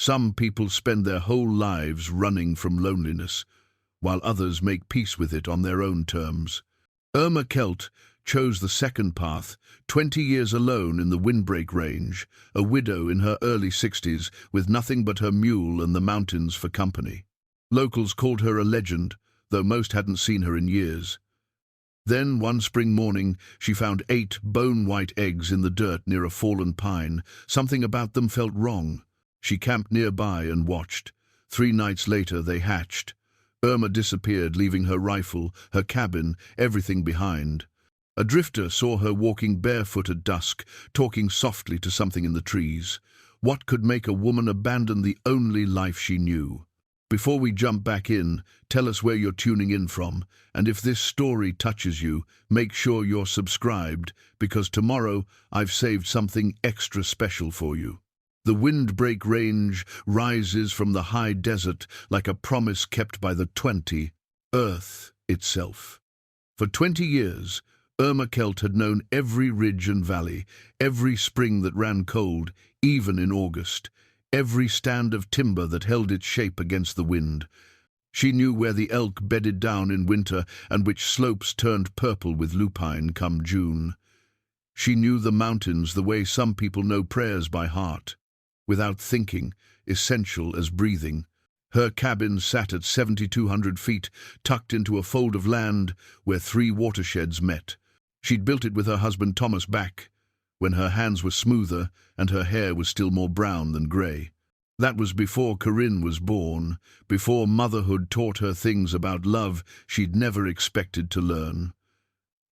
Some people spend their whole lives running from loneliness, while others make peace with it on their own terms. Irma Kelt chose the second path, 20 years alone in the Windbreak Range, a widow in her early 60s with nothing but her mule and the mountains for company. Locals called her a legend, though most hadn't seen her in years. Then, one spring morning, she found 8 bone-white eggs in the dirt near a fallen pine. Something about them felt wrong. She camped nearby and watched. 3 nights later, they hatched. Irma disappeared, leaving her rifle, her cabin, everything behind. A drifter saw her walking barefoot at dusk, talking softly to something in the trees. What could make a woman abandon the only life she knew? Before we jump back in, tell us where you're tuning in from, and if this story touches you, make sure you're subscribed, because tomorrow I've saved something extra special for you. The Windbreak Range rises from the high desert like a promise kept by the Earth itself. For 20 years, Irma Kelt had known every ridge and valley, every spring that ran cold, even in August, every stand of timber that held its shape against the wind. She knew where the elk bedded down in winter and which slopes turned purple with lupine come June. She knew the mountains the way some people know prayers by heart, without thinking, essential as breathing. Her cabin sat at 7,200 feet, tucked into a fold of land where 3 watersheds met. She'd built it with her husband Thomas back, when her hands were smoother and her hair was still more brown than grey. That was before Corinne was born, before motherhood taught her things about love she'd never expected to learn.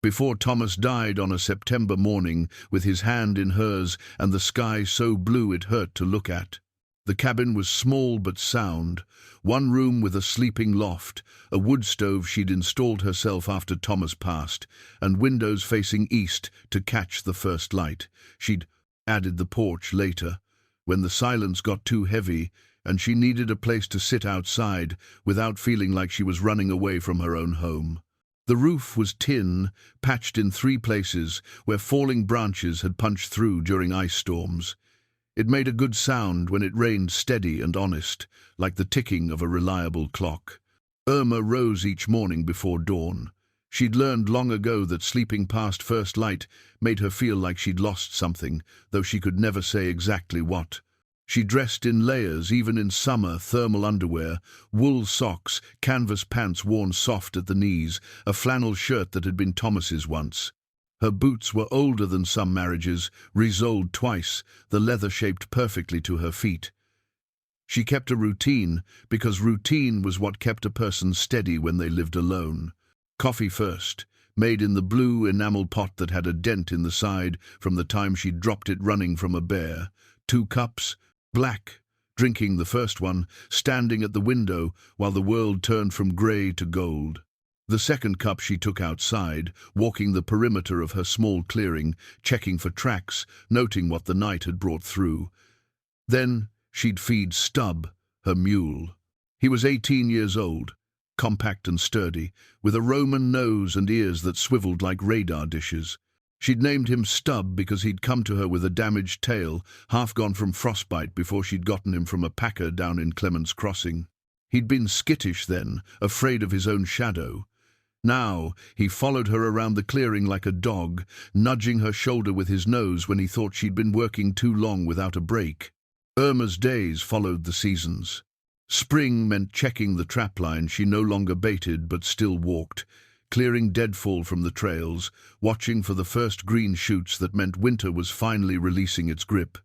Before Thomas died on a September morning with his hand in hers and the sky so blue it hurt to look at. The cabin was small but sound, one room with a sleeping loft, a wood stove she'd installed herself after Thomas passed, and windows facing east to catch the first light. She'd added the porch later, when the silence got too heavy and she needed a place to sit outside without feeling like she was running away from her own home. The roof was tin, patched in 3 places where falling branches had punched through during ice storms. It made a good sound when it rained, steady and honest, like the ticking of a reliable clock. Irma rose each morning before dawn. She'd learned long ago that sleeping past first light made her feel like she'd lost something, though she could never say exactly what. She dressed in layers, even in summer, thermal underwear, wool socks, canvas pants worn soft at the knees, a flannel shirt that had been Thomas's once. Her boots were older than some marriages, resoled twice, the leather shaped perfectly to her feet. She kept a routine, because routine was what kept a person steady when they lived alone. Coffee first, made in the blue enamel pot that had a dent in the side from the time she'd dropped it running from a bear. 2 cups, black, drinking the first one, standing at the window while the world turned from grey to gold. The second cup she took outside, walking the perimeter of her small clearing, checking for tracks, noting what the night had brought through. Then she'd feed Stub, her mule. He was 18 years old, compact and sturdy, with a Roman nose and ears that swiveled like radar dishes. She'd named him Stub because he'd come to her with a damaged tail, half gone from frostbite before she'd gotten him from a packer down in Clements Crossing. He'd been skittish then, afraid of his own shadow. Now he followed her around the clearing like a dog, nudging her shoulder with his nose when he thought she'd been working too long without a break. Irma's days followed the seasons. Spring meant checking the trapline she no longer baited but still walked, clearing deadfall from the trails, watching for the first green shoots that meant winter was finally releasing its grip.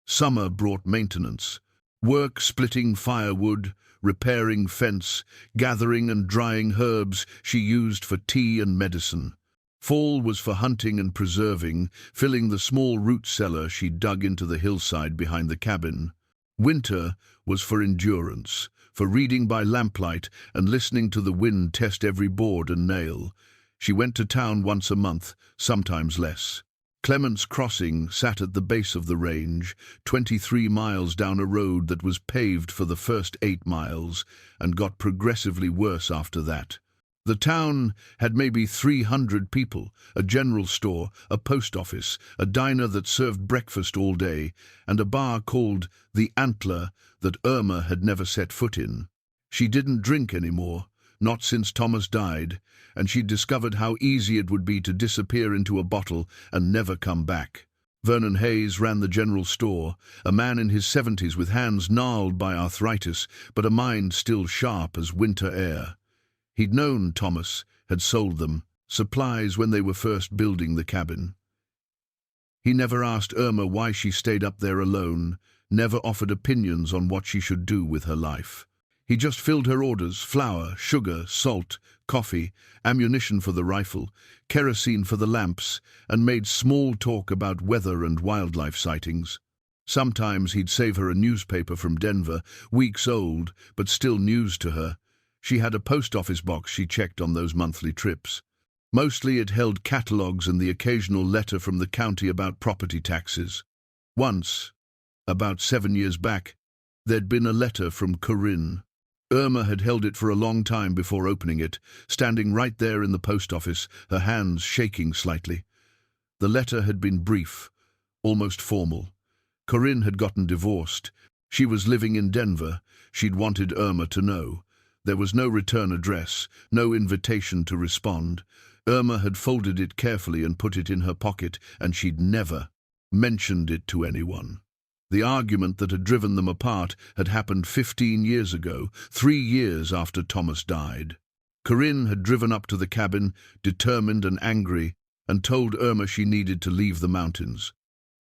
Summer brought maintenance. Work splitting firewood, repairing fence, gathering and drying herbs she used for tea and medicine. Fall was for hunting and preserving, filling the small root cellar she dug into the hillside behind the cabin. Winter was for endurance, for reading by lamplight and listening to the wind test every board and nail. She went to town once a month, sometimes less. Clements Crossing sat at the base of the range, 23 miles down a road that was paved for the first 8 miles and got progressively worse after that. The town had maybe 300 people, a general store, a post office, a diner that served breakfast all day, and a bar called the Antler that Irma had never set foot in. She didn't drink anymore, not since Thomas died, and she'd discovered how easy it would be to disappear into a bottle and never come back. Vernon Hayes ran the general store, a man in his 70s with hands gnarled by arthritis, but a mind still sharp as winter air. He'd known Thomas, had sold them supplies when they were first building the cabin. He never asked Irma why she stayed up there alone, never offered opinions on what she should do with her life. He just filled her orders: flour, sugar, salt, coffee, ammunition for the rifle, kerosene for the lamps, and made small talk about weather and wildlife sightings. Sometimes he'd save her a newspaper from Denver, weeks old, but still news to her. She had a post office box she checked on those monthly trips. Mostly it held catalogues and the occasional letter from the county about property taxes. Once, about 7 years back, there'd been a letter from Corinne. Irma had held it for a long time before opening it, standing right there in the post office, her hands shaking slightly. The letter had been brief, almost formal. Corinne had gotten divorced. She was living in Denver. She'd wanted Irma to know. There was no return address, no invitation to respond. Irma had folded it carefully and put it in her pocket, and she'd never mentioned it to anyone. The argument that had driven them apart had happened 15 years ago, 3 years after Thomas died. Corinne had driven up to the cabin, determined and angry, and told Irma she needed to leave the mountains.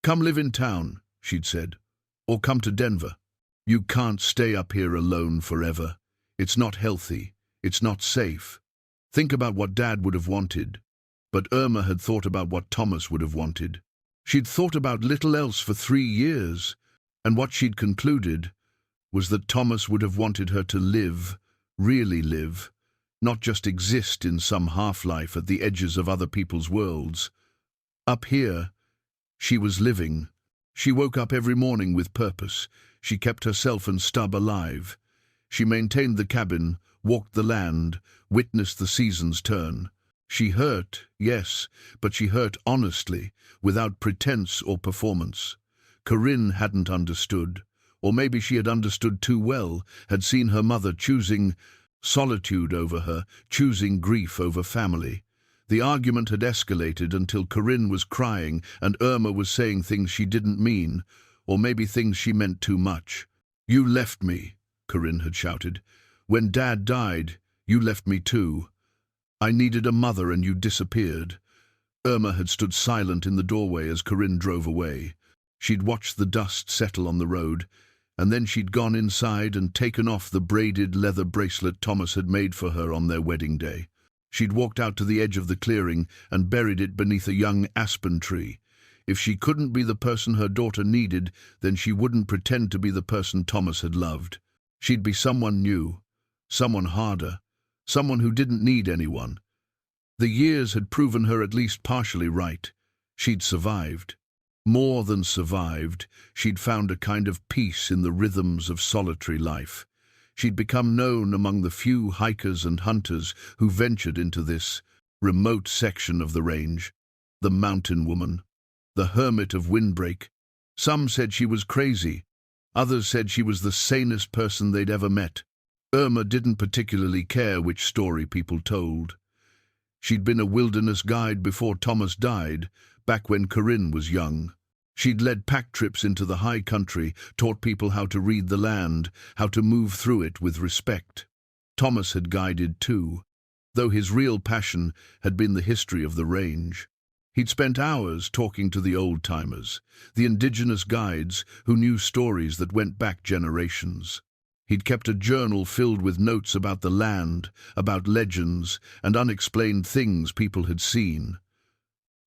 "Come live in town," she'd said, "or come to Denver. You can't stay up here alone forever. It's not healthy. It's not safe. Think about what Dad would have wanted." But Irma had thought about what Thomas would have wanted. She'd thought about little else for 3 years, and what she'd concluded was that Thomas would have wanted her to live, really live, not just exist in some half-life at the edges of other people's worlds. Up here, she was living. She woke up every morning with purpose. She kept herself and Stub alive. She maintained the cabin, walked the land, witnessed the seasons turn. She hurt, yes, but she hurt honestly, without pretense or performance. Corinne hadn't understood, or maybe she had understood too well, had seen her mother choosing solitude over her, choosing grief over family. The argument had escalated until Corinne was crying and Irma was saying things she didn't mean, or maybe things she meant too much. "You left me," Corinne had shouted. "When Dad died, you left me too. I needed a mother and you disappeared." Irma had stood silent in the doorway as Corinne drove away. She'd watched the dust settle on the road, and then she'd gone inside and taken off the braided leather bracelet Thomas had made for her on their wedding day. She'd walked out to the edge of the clearing and buried it beneath a young aspen tree. If she couldn't be the person her daughter needed, then she wouldn't pretend to be the person Thomas had loved. She'd be someone new, someone harder, someone who didn't need anyone. The years had proven her at least partially right. She'd survived. More than survived, she'd found a kind of peace in the rhythms of solitary life. She'd become known among the few hikers and hunters who ventured into this remote section of the range. The mountain woman, the hermit of Windbreak. Some said she was crazy. Others said she was the sanest person they'd ever met. Irma didn't particularly care which story people told. She'd been a wilderness guide before Thomas died, back when Corinne was young. She'd led pack trips into the high country, taught people how to read the land, how to move through it with respect. Thomas had guided too, though his real passion had been the history of the range. He'd spent hours talking to the old-timers, the indigenous guides who knew stories that went back generations. He'd kept a journal filled with notes about the land, about legends and unexplained things people had seen.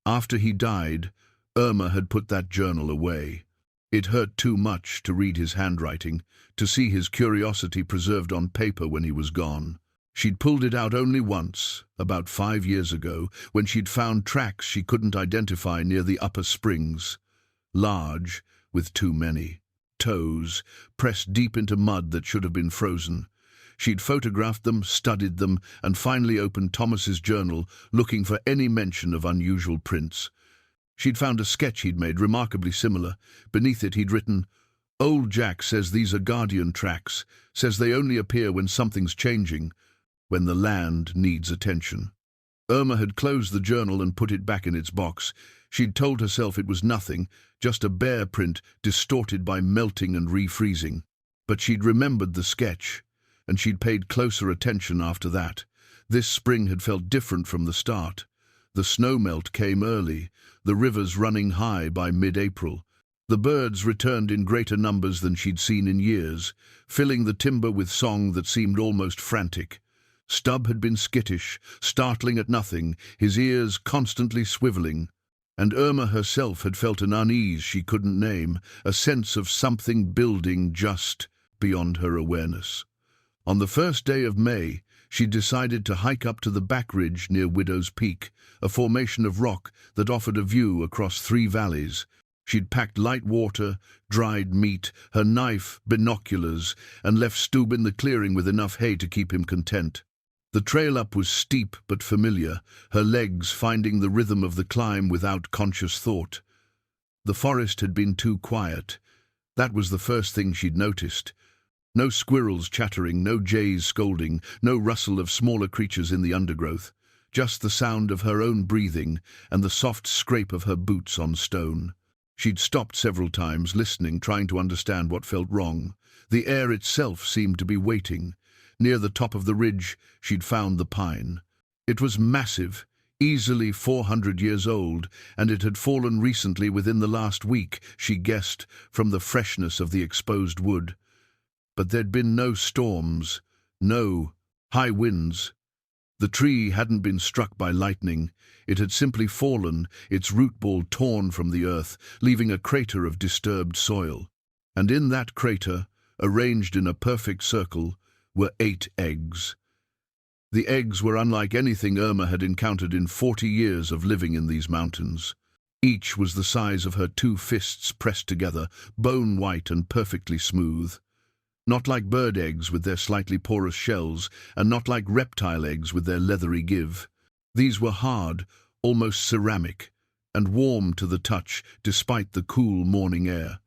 After he died, Irma had put that journal away. It hurt too much to read his handwriting, to see his curiosity preserved on paper when he was gone. She'd pulled it out only once, about 5 years ago, when she'd found tracks she couldn't identify near the upper springs. Large, with too many toes, pressed deep into mud that should have been frozen. She'd photographed them, studied them, and finally opened Thomas's journal, looking for any mention of unusual prints. She'd found a sketch he'd made remarkably similar. Beneath it he'd written, "Old Jack says these are guardian tracks, says they only appear when something's changing, when the land needs attention." Irma had closed the journal and put it back in its box. She'd told herself it was nothing, just a bear print distorted by melting and refreezing. But she'd remembered the sketch, and she'd paid closer attention after that. This spring had felt different from the start. The snowmelt came early, the rivers running high by mid-April. The birds returned in greater numbers than she'd seen in years, filling the timber with song that seemed almost frantic. Stubb had been skittish, startling at nothing, his ears constantly swiveling. And Irma herself had felt an unease she couldn't name, a sense of something building just beyond her awareness. On the first day of May, she decided to hike up to the back ridge near Widow's Peak, a formation of rock that offered a view across 3 valleys. She'd packed light water, dried meat, her knife, binoculars, and left Stubb in the clearing with enough hay to keep him content. The trail up was steep but familiar, her legs finding the rhythm of the climb without conscious thought. The forest had been too quiet. That was the first thing she'd noticed. No squirrels chattering, no jays scolding, no rustle of smaller creatures in the undergrowth. Just the sound of her own breathing and the soft scrape of her boots on stone. She'd stopped several times, listening, trying to understand what felt wrong. The air itself seemed to be waiting. Near the top of the ridge, she'd found the pine. It was massive, easily 400 years old, and it had fallen recently within the last week, she guessed, from the freshness of the exposed wood. But there'd been no storms, no high winds. The tree hadn't been struck by lightning. It had simply fallen, its root ball torn from the earth, leaving a crater of disturbed soil. And in that crater, arranged in a perfect circle, were 8 eggs. The eggs were unlike anything Irma had encountered in 40 years of living in these mountains. Each was the size of her 2 fists pressed together, bone-white and perfectly smooth. Not like bird eggs with their slightly porous shells, and not like reptile eggs with their leathery give. These were hard, almost ceramic, and warm to the touch despite the cool morning air.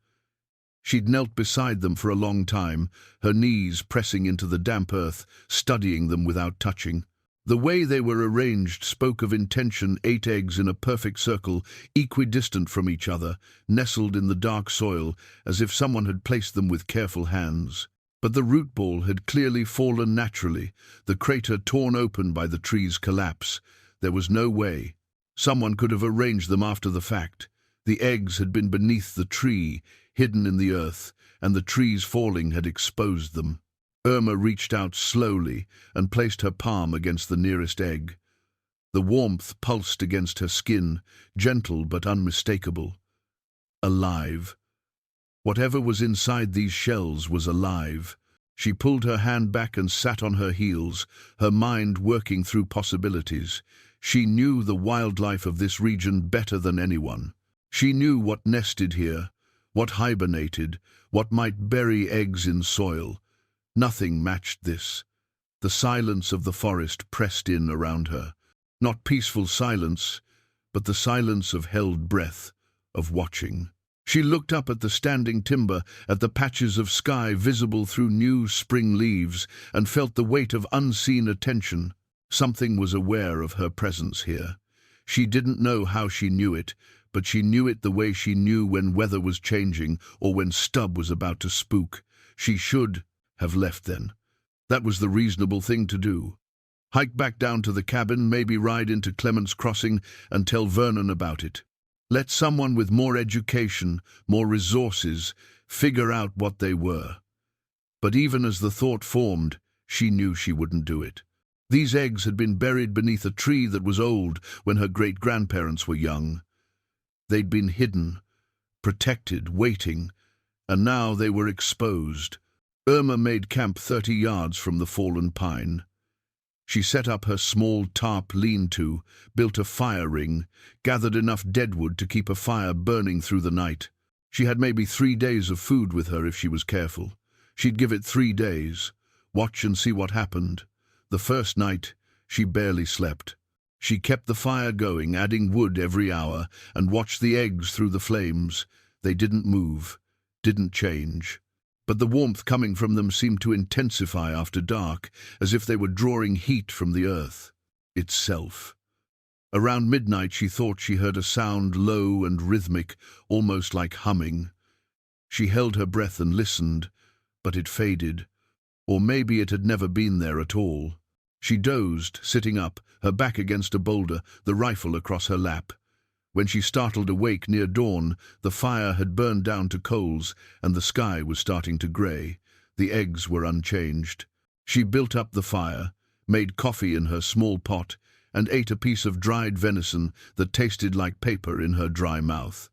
She'd knelt beside them for a long time, her knees pressing into the damp earth, studying them without touching. The way they were arranged spoke of intention, 8 eggs in a perfect circle, equidistant from each other, nestled in the dark soil, as if someone had placed them with careful hands. But the root ball had clearly fallen naturally, the crater torn open by the tree's collapse. There was no way. Someone could have arranged them after the fact. The eggs had been beneath the tree, hidden in the earth, and the tree's falling had exposed them. Irma reached out slowly and placed her palm against the nearest egg. The warmth pulsed against her skin, gentle but unmistakable. Alive. Whatever was inside these shells was alive. She pulled her hand back and sat on her heels, her mind working through possibilities. She knew the wildlife of this region better than anyone. She knew what nested here, what hibernated, what might bury eggs in soil. Nothing matched this. The silence of the forest pressed in around her. Not peaceful silence, but the silence of held breath, of watching. She looked up at the standing timber, at the patches of sky visible through new spring leaves, and felt the weight of unseen attention. Something was aware of her presence here. She didn't know how she knew it, but she knew it the way she knew when weather was changing or when Stubb was about to spook. She should have left then. That was the reasonable thing to do. Hike back down to the cabin, maybe ride into Clement's Crossing and tell Vernon about it. Let someone with more education, more resources, figure out what they were. But even as the thought formed, she knew she wouldn't do it. These eggs had been buried beneath a tree that was old when her great-grandparents were young. They'd been hidden, protected, waiting, and now they were exposed. Irma made camp 30 yards from the fallen pine. She set up her small tarp lean-to, built a fire ring, gathered enough deadwood to keep a fire burning through the night. She had maybe 3 days of food with her if she was careful. She'd give it 3 days. Watch and see what happened. The first night, she barely slept. She kept the fire going, adding wood every hour, and watched the eggs through the flames. They didn't move, didn't change. But the warmth coming from them seemed to intensify after dark, as if they were drawing heat from the earth itself. Around midnight she thought she heard a sound low and rhythmic, almost like humming. She held her breath and listened, but it faded. Or maybe it had never been there at all. She dozed, sitting up, her back against a boulder, the rifle across her lap. When she startled awake near dawn, the fire had burned down to coals, and the sky was starting to grey. The eggs were unchanged. She built up the fire, made coffee in her small pot, and ate a piece of dried venison that tasted like paper in her dry mouth.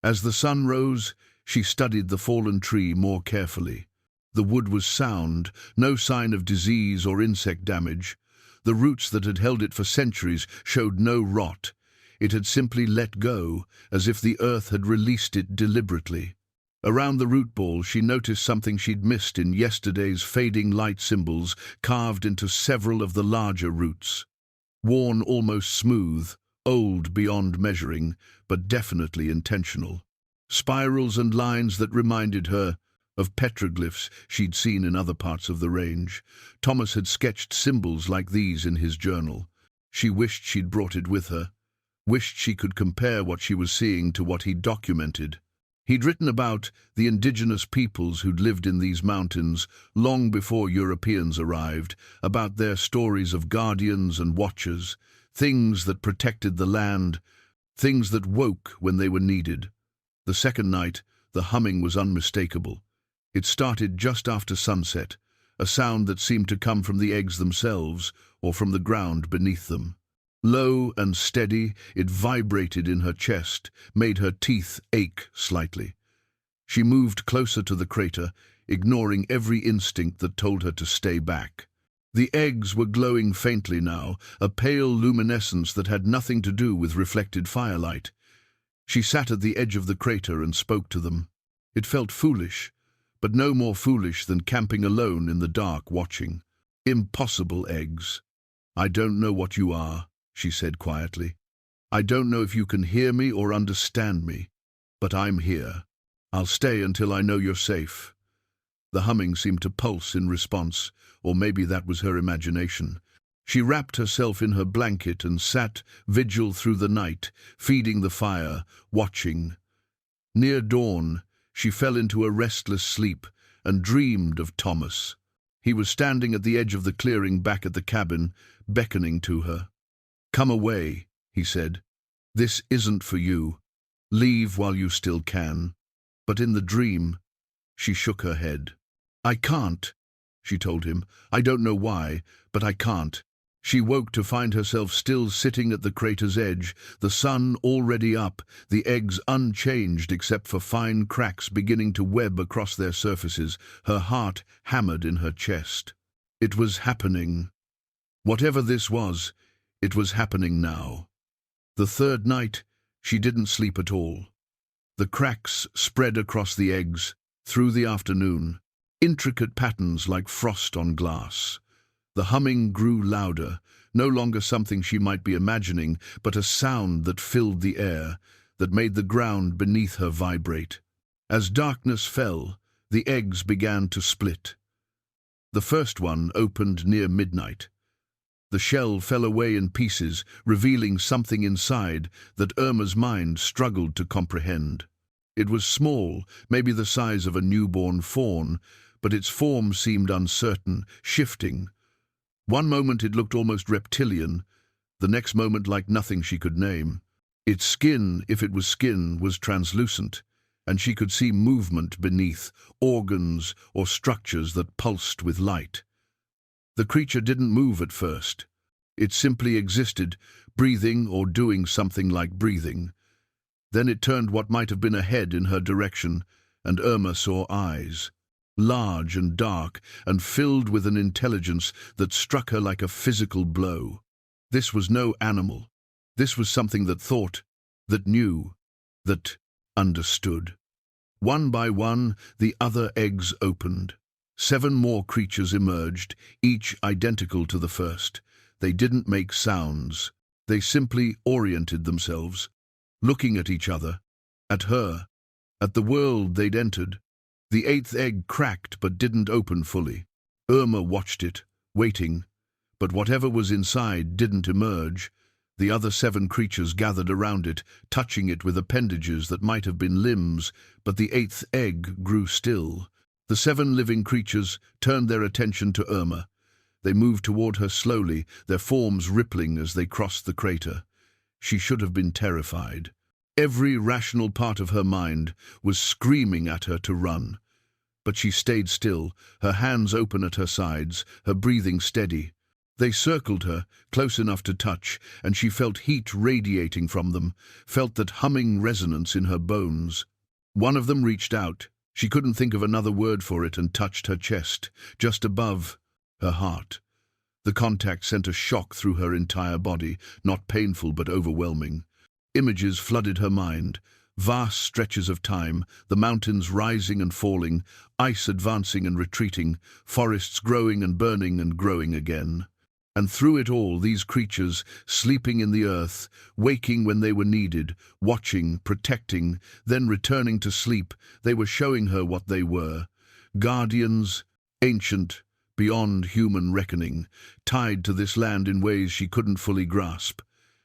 As the sun rose, she studied the fallen tree more carefully. The wood was sound, no sign of disease or insect damage. The roots that had held it for centuries showed no rot. It had simply let go, as if the earth had released it deliberately. Around the root ball she noticed something she'd missed in yesterday's fading light symbols carved into several of the larger roots. Worn almost smooth, old beyond measuring, but definitely intentional. Spirals and lines that reminded her of petroglyphs she'd seen in other parts of the range. Thomas had sketched symbols like these in his journal. She wished she'd brought it with her, wished she could compare what she was seeing to what he'd documented. He'd written about the indigenous peoples who'd lived in these mountains long before Europeans arrived, about their stories of guardians and watchers, things that protected the land, things that woke when they were needed. The second night, the humming was unmistakable. It started just after sunset, a sound that seemed to come from the eggs themselves or from the ground beneath them. Low and steady, it vibrated in her chest, made her teeth ache slightly. She moved closer to the crater, ignoring every instinct that told her to stay back. The eggs were glowing faintly now, a pale luminescence that had nothing to do with reflected firelight. She sat at the edge of the crater and spoke to them. It felt foolish, but no more foolish than camping alone in the dark watching. Impossible eggs. "I don't know what you are," she said quietly. "I don't know if you can hear me or understand me, but I'm here. I'll stay until I know you're safe." The humming seemed to pulse in response, or maybe that was her imagination. She wrapped herself in her blanket and sat vigil through the night, feeding the fire, watching. Near dawn, she fell into a restless sleep and dreamed of Thomas. He was standing at the edge of the clearing back at the cabin, beckoning to her. "Come away," he said. "This isn't for you. Leave while you still can." But in the dream, she shook her head. "I can't," she told him. "I don't know why, but I can't." She woke to find herself still sitting at the crater's edge, the sun already up, the eggs unchanged except for fine cracks beginning to web across their surfaces, her heart hammered in her chest. It was happening. Whatever this was, it was happening now. The third night, she didn't sleep at all. The cracks spread across the eggs, through the afternoon, intricate patterns like frost on glass. The humming grew louder, no longer something she might be imagining, but a sound that filled the air, that made the ground beneath her vibrate. As darkness fell, the eggs began to split. The first one opened near midnight. The shell fell away in pieces, revealing something inside that Irma's mind struggled to comprehend. It was small, maybe the size of a newborn fawn, but its form seemed uncertain, shifting. One moment it looked almost reptilian, the next moment like nothing she could name. Its skin, if it was skin, was translucent, and she could see movement beneath, organs or structures that pulsed with light. The creature didn't move at first. It simply existed, breathing or doing something like breathing. Then it turned what might have been a head in her direction, and Irma saw eyes. Large and dark, and filled with an intelligence that struck her like a physical blow. This was no animal. This was something that thought, that knew, that understood. One by one, the other eggs opened. 7 more creatures emerged, each identical to the first. They didn't make sounds. They simply oriented themselves, looking at each other, at her, at the world they'd entered. The 8th egg cracked but didn't open fully. Irma watched it, waiting, but whatever was inside didn't emerge. The other 7 creatures gathered around it, touching it with appendages that might have been limbs, but the 8th egg grew still. The 7 living creatures turned their attention to Irma. They moved toward her slowly, their forms rippling as they crossed the crater. She should have been terrified. Every rational part of her mind was screaming at her to run. But she stayed still, her hands open at her sides, her breathing steady. They circled her, close enough to touch, and she felt heat radiating from them, felt that humming resonance in her bones. One of them reached out. She couldn't think of another word for it and touched her chest, just above her heart. The contact sent a shock through her entire body, not painful but overwhelming. Images flooded her mind. Vast stretches of time, the mountains rising and falling, ice advancing and retreating, forests growing and burning and growing again. And through it all, these creatures, sleeping in the earth, waking when they were needed, watching, protecting, then returning to sleep, they were showing her what they were. Guardians, ancient, beyond human reckoning, tied to this land in ways she couldn't fully grasp.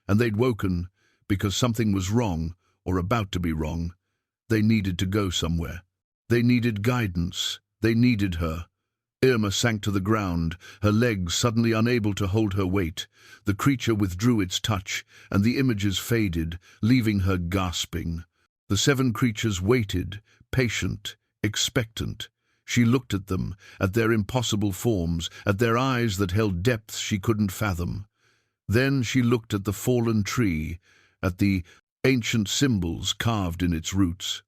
And they'd woken because something was wrong, or about to be wrong. They needed to go somewhere. They needed guidance. They needed her. Irma sank to the ground, her legs suddenly unable to hold her weight. The creature withdrew its touch, and the images faded, leaving her gasping. The 7 creatures waited, patient, expectant. She looked at them, at their impossible forms, at their eyes that held depths she couldn't fathom. Then she looked at the fallen tree, at the ancient symbols carved in its roots.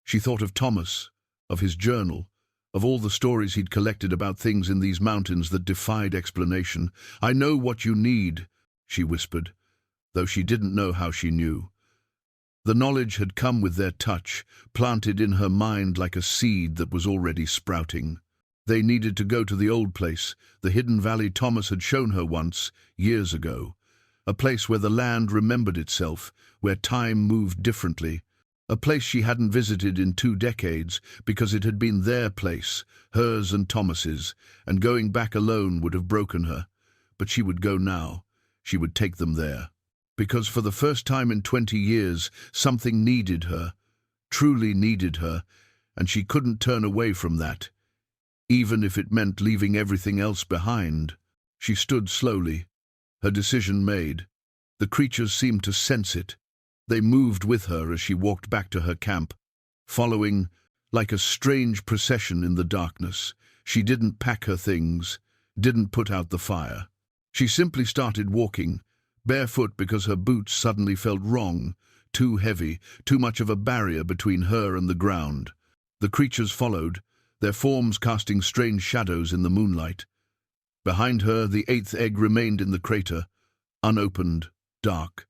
She thought of Thomas, of his journal, of all the stories he'd collected about things in these mountains that defied explanation. "I know what you need," she whispered, though she didn't know how she knew. The knowledge had come with their touch, planted in her mind like a seed that was already sprouting. They needed to go to the old place, the hidden valley Thomas had shown her once, years ago. A place where the land remembered itself, where time moved differently. A place she hadn't visited in 2 decades because it had been their place, hers and Thomas's, and going back alone would have broken her. But she would go now. She would take them there. Because for the first time in 20 years, something needed her, truly needed her, and she couldn't turn away from that, even if it meant leaving everything else behind. She stood slowly, her decision made. The creatures seemed to sense it. They moved with her as she walked back to her camp, following like a strange procession in the darkness. She didn't pack her things, didn't put out the fire. She simply started walking, barefoot because her boots suddenly felt wrong, too heavy, too much of a barrier between her and the ground. The creatures followed, their forms casting strange shadows in the moonlight. Behind her, the 8th egg remained in the crater, unopened, dark.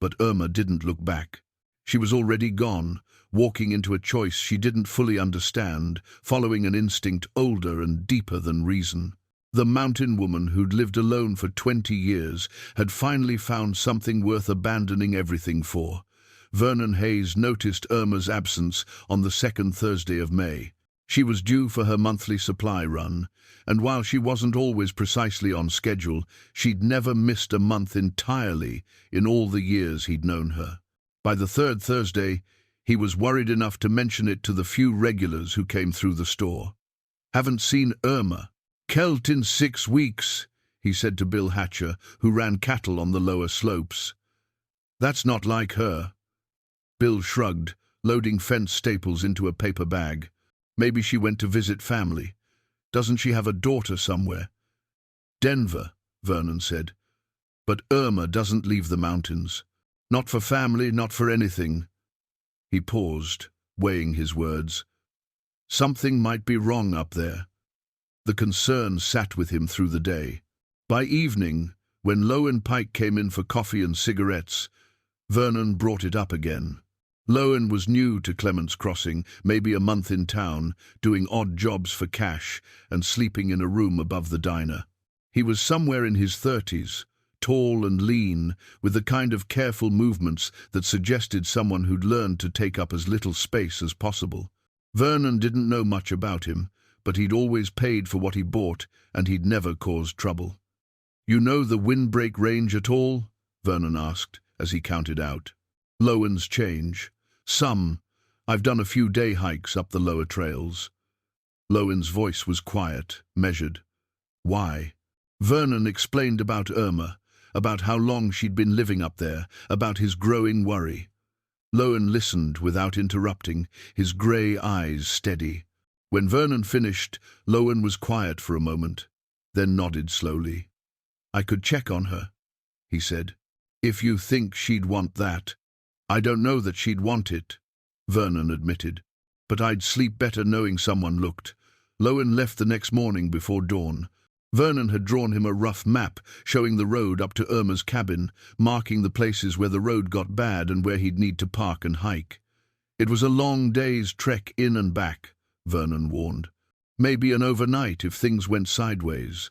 But Irma didn't look back. She was already gone, walking into a choice she didn't fully understand, following an instinct older and deeper than reason. The mountain woman who'd lived alone for 20 years had finally found something worth abandoning everything for. Vernon Hayes noticed Irma's absence on the 2nd Thursday of May. She was due for her monthly supply run, and while she wasn't always precisely on schedule, she'd never missed a month entirely in all the years he'd known her. By the 3rd Thursday, he was worried enough to mention it to the few regulars who came through the store. "Haven't seen Irma Kelt in 6 weeks, he said to Bill Hatcher, who ran cattle on the lower slopes. "That's not like her." Bill shrugged, loading fence staples into a paper bag. "Maybe she went to visit family. Doesn't she have a daughter somewhere?" "Denver," Vernon said. "But Irma doesn't leave the mountains. Not for family, not for anything." He paused, weighing his words. Something might be wrong up there. The concern sat with him through the day. By evening, when Lowe and Pike came in for coffee and cigarettes, Vernon brought it up again. Lowen was new to Clement's Crossing, maybe a month in town, doing odd jobs for cash and sleeping in a room above the diner. He was somewhere in his 30s, tall and lean, with the kind of careful movements that suggested someone who'd learned to take up as little space as possible. Vernon didn't know much about him, but he'd always paid for what he bought, and he'd never caused trouble. "You know the Windbreak Range at all?" Vernon asked, as he counted out. "Lowen's change. Some. I've done a few day hikes up the lower trails." Lowen's voice was quiet, measured. "Why?" Vernon explained about Irma, about how long she'd been living up there, about his growing worry. Lowen listened without interrupting, his grey eyes steady. When Vernon finished, Lowen was quiet for a moment, then nodded slowly. "I could check on her," he said. "If you think she'd want that." "I don't know that she'd want it," Vernon admitted. "But I'd sleep better knowing someone looked." Lowen left the next morning before dawn. Vernon had drawn him a rough map showing the road up to Irma's cabin, marking the places where the road got bad and where he'd need to park and hike. It was a long day's trek in and back, Vernon warned. Maybe an overnight if things went sideways.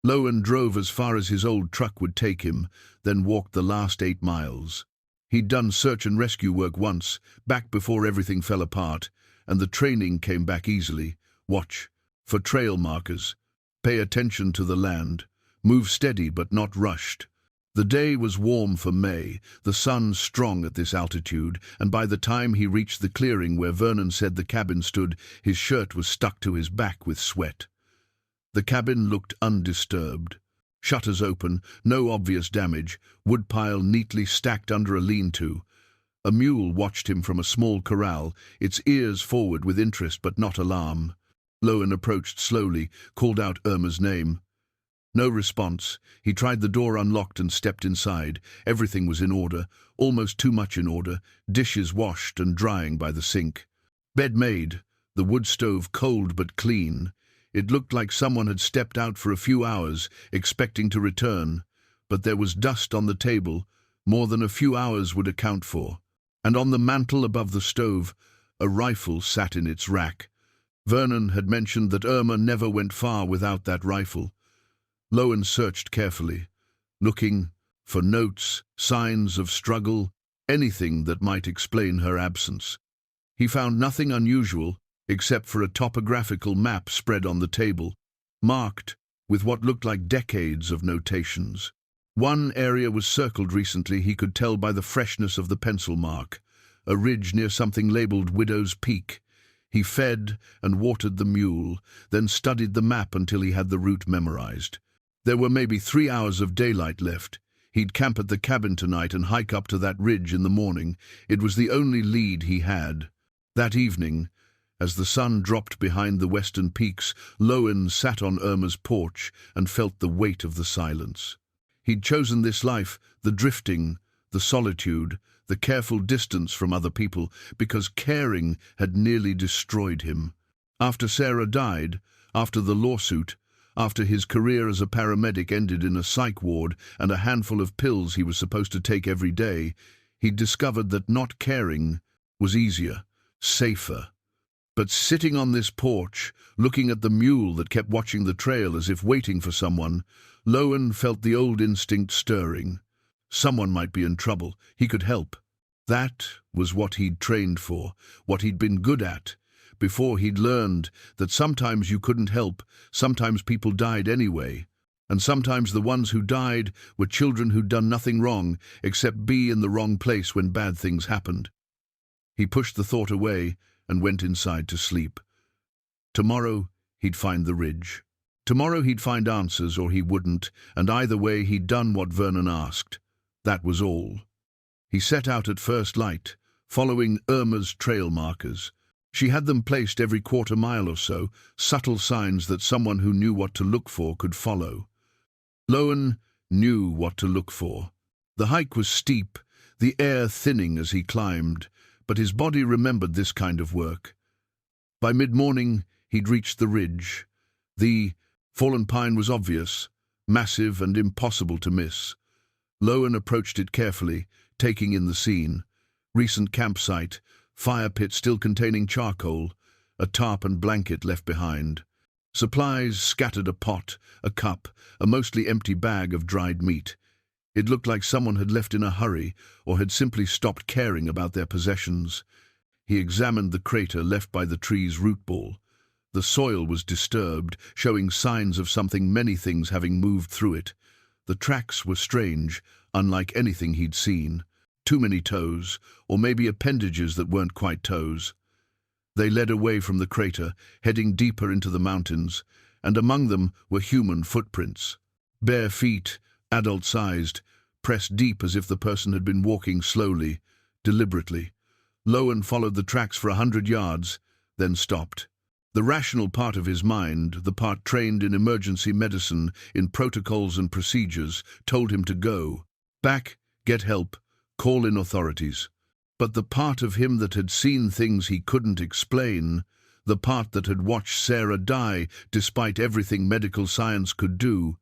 Lowen drove as far as his old truck would take him, then walked the last 8 miles. He'd done search and rescue work once, back before everything fell apart, and the training came back easily. Watch for trail markers. Pay attention to the land. Move steady but not rushed. The day was warm for May, the sun strong at this altitude, and by the time he reached the clearing where Vernon said the cabin stood, his shirt was stuck to his back with sweat. The cabin looked undisturbed. Shutters open, no obvious damage, woodpile neatly stacked under a lean-to. A mule watched him from a small corral, its ears forward with interest but not alarm. Lowen approached slowly, called out Irma's name. No response. He tried the door unlocked and stepped inside. Everything was in order, almost too much in order, dishes washed and drying by the sink. Bed made, the wood stove cold but clean. It looked like someone had stepped out for a few hours, expecting to return, but there was dust on the table, more than a few hours would account for. And on the mantel above the stove, a rifle sat in its rack. Vernon had mentioned that Irma never went far without that rifle. Lowen searched carefully, looking for notes, signs of struggle, anything that might explain her absence. He found nothing unusual, except for a topographical map spread on the table, marked with what looked like decades of notations. One area was circled recently, he could tell by the freshness of the pencil mark, a ridge near something labeled Widow's Peak. He fed and watered the mule, then studied the map until he had the route memorized. There were maybe 3 hours of daylight left. He'd camp at the cabin tonight and hike up to that ridge in the morning. It was the only lead he had. That evening, as the sun dropped behind the western peaks, Lowen sat on Irma's porch and felt the weight of the silence. He'd chosen this life, the drifting, the solitude, the careful distance from other people, because caring had nearly destroyed him. After Sarah died, after the lawsuit, after his career as a paramedic ended in a psych ward and a handful of pills he was supposed to take every day, he'd discovered that not caring was easier, safer. But sitting on this porch, looking at the mule that kept watching the trail as if waiting for someone, Lowen felt the old instinct stirring. Someone might be in trouble. He could help. That was what he'd trained for, what he'd been good at. Before he'd learned that sometimes you couldn't help, sometimes people died anyway. And sometimes the ones who died were children who'd done nothing wrong except be in the wrong place when bad things happened. He pushed the thought away and went inside to sleep. Tomorrow he'd find the ridge. Tomorrow he'd find answers or he wouldn't, and either way he'd done what Vernon asked. That was all. He set out at first light, following Irma's trail markers. She had them placed every quarter mile or so, subtle signs that someone who knew what to look for could follow. Lowen knew what to look for. The hike was steep, the air thinning as he climbed, but his body remembered this kind of work. By mid-morning, he'd reached the ridge. The fallen pine was obvious, massive and impossible to miss. Lowen approached it carefully, taking in the scene. Recent campsite, fire pit still containing charcoal, a tarp and blanket left behind. Supplies scattered: a pot, a cup, a mostly empty bag of dried meat. It looked like someone had left in a hurry or had simply stopped caring about their possessions. He examined the crater left by the tree's root ball. The soil was disturbed, showing signs of many things having moved through it. The tracks were strange, unlike anything he'd seen. Too many toes, or maybe appendages that weren't quite toes. They led away from the crater, heading deeper into the mountains, and among them were human footprints. Bare feet, adult-sized, pressed deep as if the person had been walking slowly, deliberately. Lowen followed the tracks for 100 yards, then stopped. The rational part of his mind, the part trained in emergency medicine, in protocols and procedures, told him to go. Back, get help, call in authorities. But the part of him that had seen things he couldn't explain, the part that had watched Sarah die despite everything medical science could do,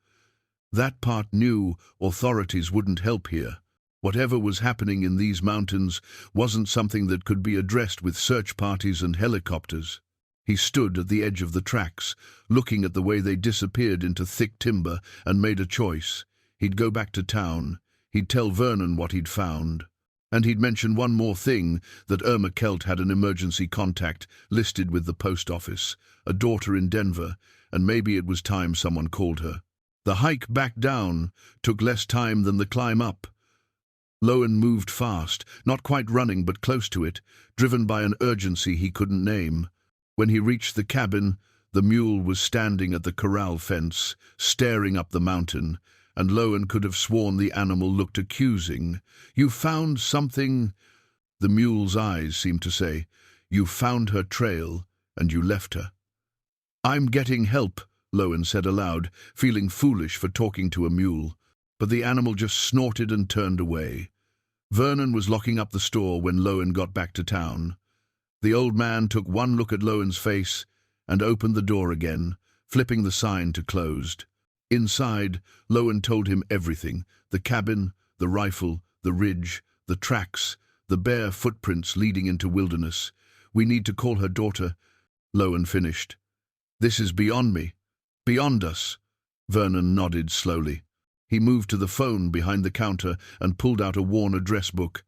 that part knew authorities wouldn't help here. Whatever was happening in these mountains wasn't something that could be addressed with search parties and helicopters. He stood at the edge of the tracks, looking at the way they disappeared into thick timber, and made a choice. He'd go back to town. He'd tell Vernon what he'd found. And he'd mention one more thing, that Irma Kelt had an emergency contact listed with the post office, a daughter in Denver, and maybe it was time someone called her. The hike back down took less time than the climb up. Lowen moved fast, not quite running but close to it, driven by an urgency he couldn't name. When he reached the cabin, the mule was standing at the corral fence, staring up the mountain, and Lowen could have sworn the animal looked accusing. "You found something?" The mule's eyes seemed to say. "You found her trail, and you left her." "I'm getting help," Lowen said aloud, feeling foolish for talking to a mule. But the animal just snorted and turned away. Vernon was locking up the store when Lowen got back to town. The old man took one look at Lowen's face and opened the door again, flipping the sign to closed. Inside, Lowen told him everything: the cabin, the rifle, the ridge, the tracks, the bare footprints leading into wilderness. "We need to call her daughter," Lowen finished. "This is beyond me. Beyond us." Vernon nodded slowly. He moved to the phone behind the counter and pulled out a worn address book.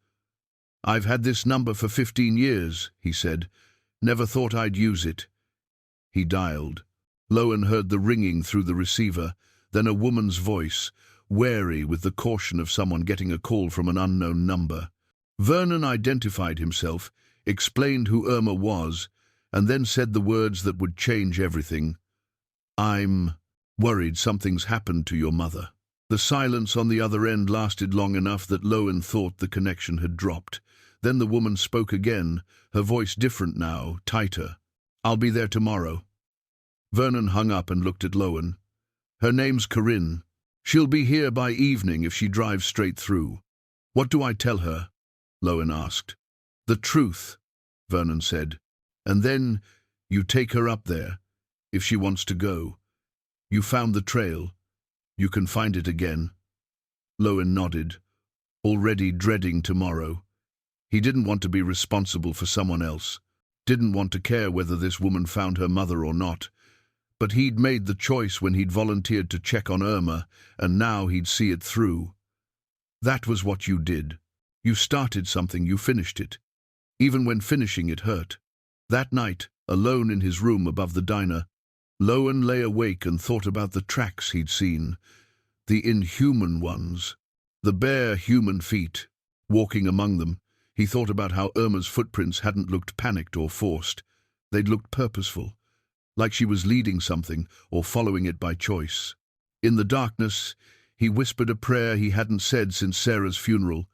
"I've had this number for 15 years, he said. "Never thought I'd use it." He dialed. Lowen heard the ringing through the receiver, then a woman's voice, wary with the caution of someone getting a call from an unknown number. Vernon identified himself, explained who Irma was, and then said the words that would change everything. "I'm worried something's happened to your mother." The silence on the other end lasted long enough that Lowen thought the connection had dropped. Then the woman spoke again, her voice different now, tighter. "I'll be there tomorrow." Vernon hung up and looked at Lowen. "Her name's Corinne. She'll be here by evening if she drives straight through." "What do I tell her?" Lowen asked. "The truth," Vernon said. "And then you take her up there, if she wants to go. You found the trail. You can find it again." Lowen nodded, already dreading tomorrow. He didn't want to be responsible for someone else, didn't want to care whether this woman found her mother or not. But he'd made the choice when he'd volunteered to check on Irma, and now he'd see it through. That was what you did. You started something, you finished it. Even when finishing it hurt. That night, alone in his room above the diner, Lowen lay awake and thought about the tracks he'd seen, the inhuman ones, the bare human feet. Walking among them, he thought about how Irma's footprints hadn't looked panicked or forced. They'd looked purposeful, like she was leading something or following it by choice. In the darkness, he whispered a prayer he hadn't said since Sarah's funeral.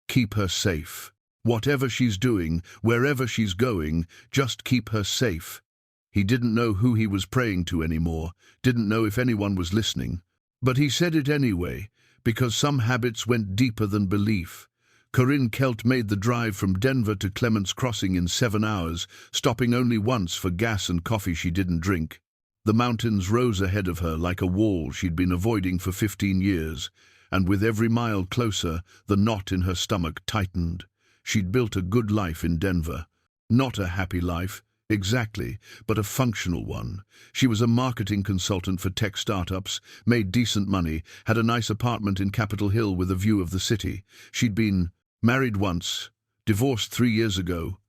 Keep her safe. Whatever she's doing, wherever she's going, just keep her safe. He didn't know who he was praying to anymore, didn't know if anyone was listening. But he said it anyway, because some habits went deeper than belief. Corinne Kelt made the drive from Denver to Clements Crossing in 7 hours, stopping only once for gas and coffee she didn't drink. The mountains rose ahead of her like a wall she'd been avoiding for 15 years, and with every mile closer, the knot in her stomach tightened. She'd built a good life in Denver. Not a happy life, exactly, but a functional one. She was a marketing consultant for tech startups, made decent money, had a nice apartment in Capitol Hill with a view of the city. She'd been married once, divorced 3 years ago,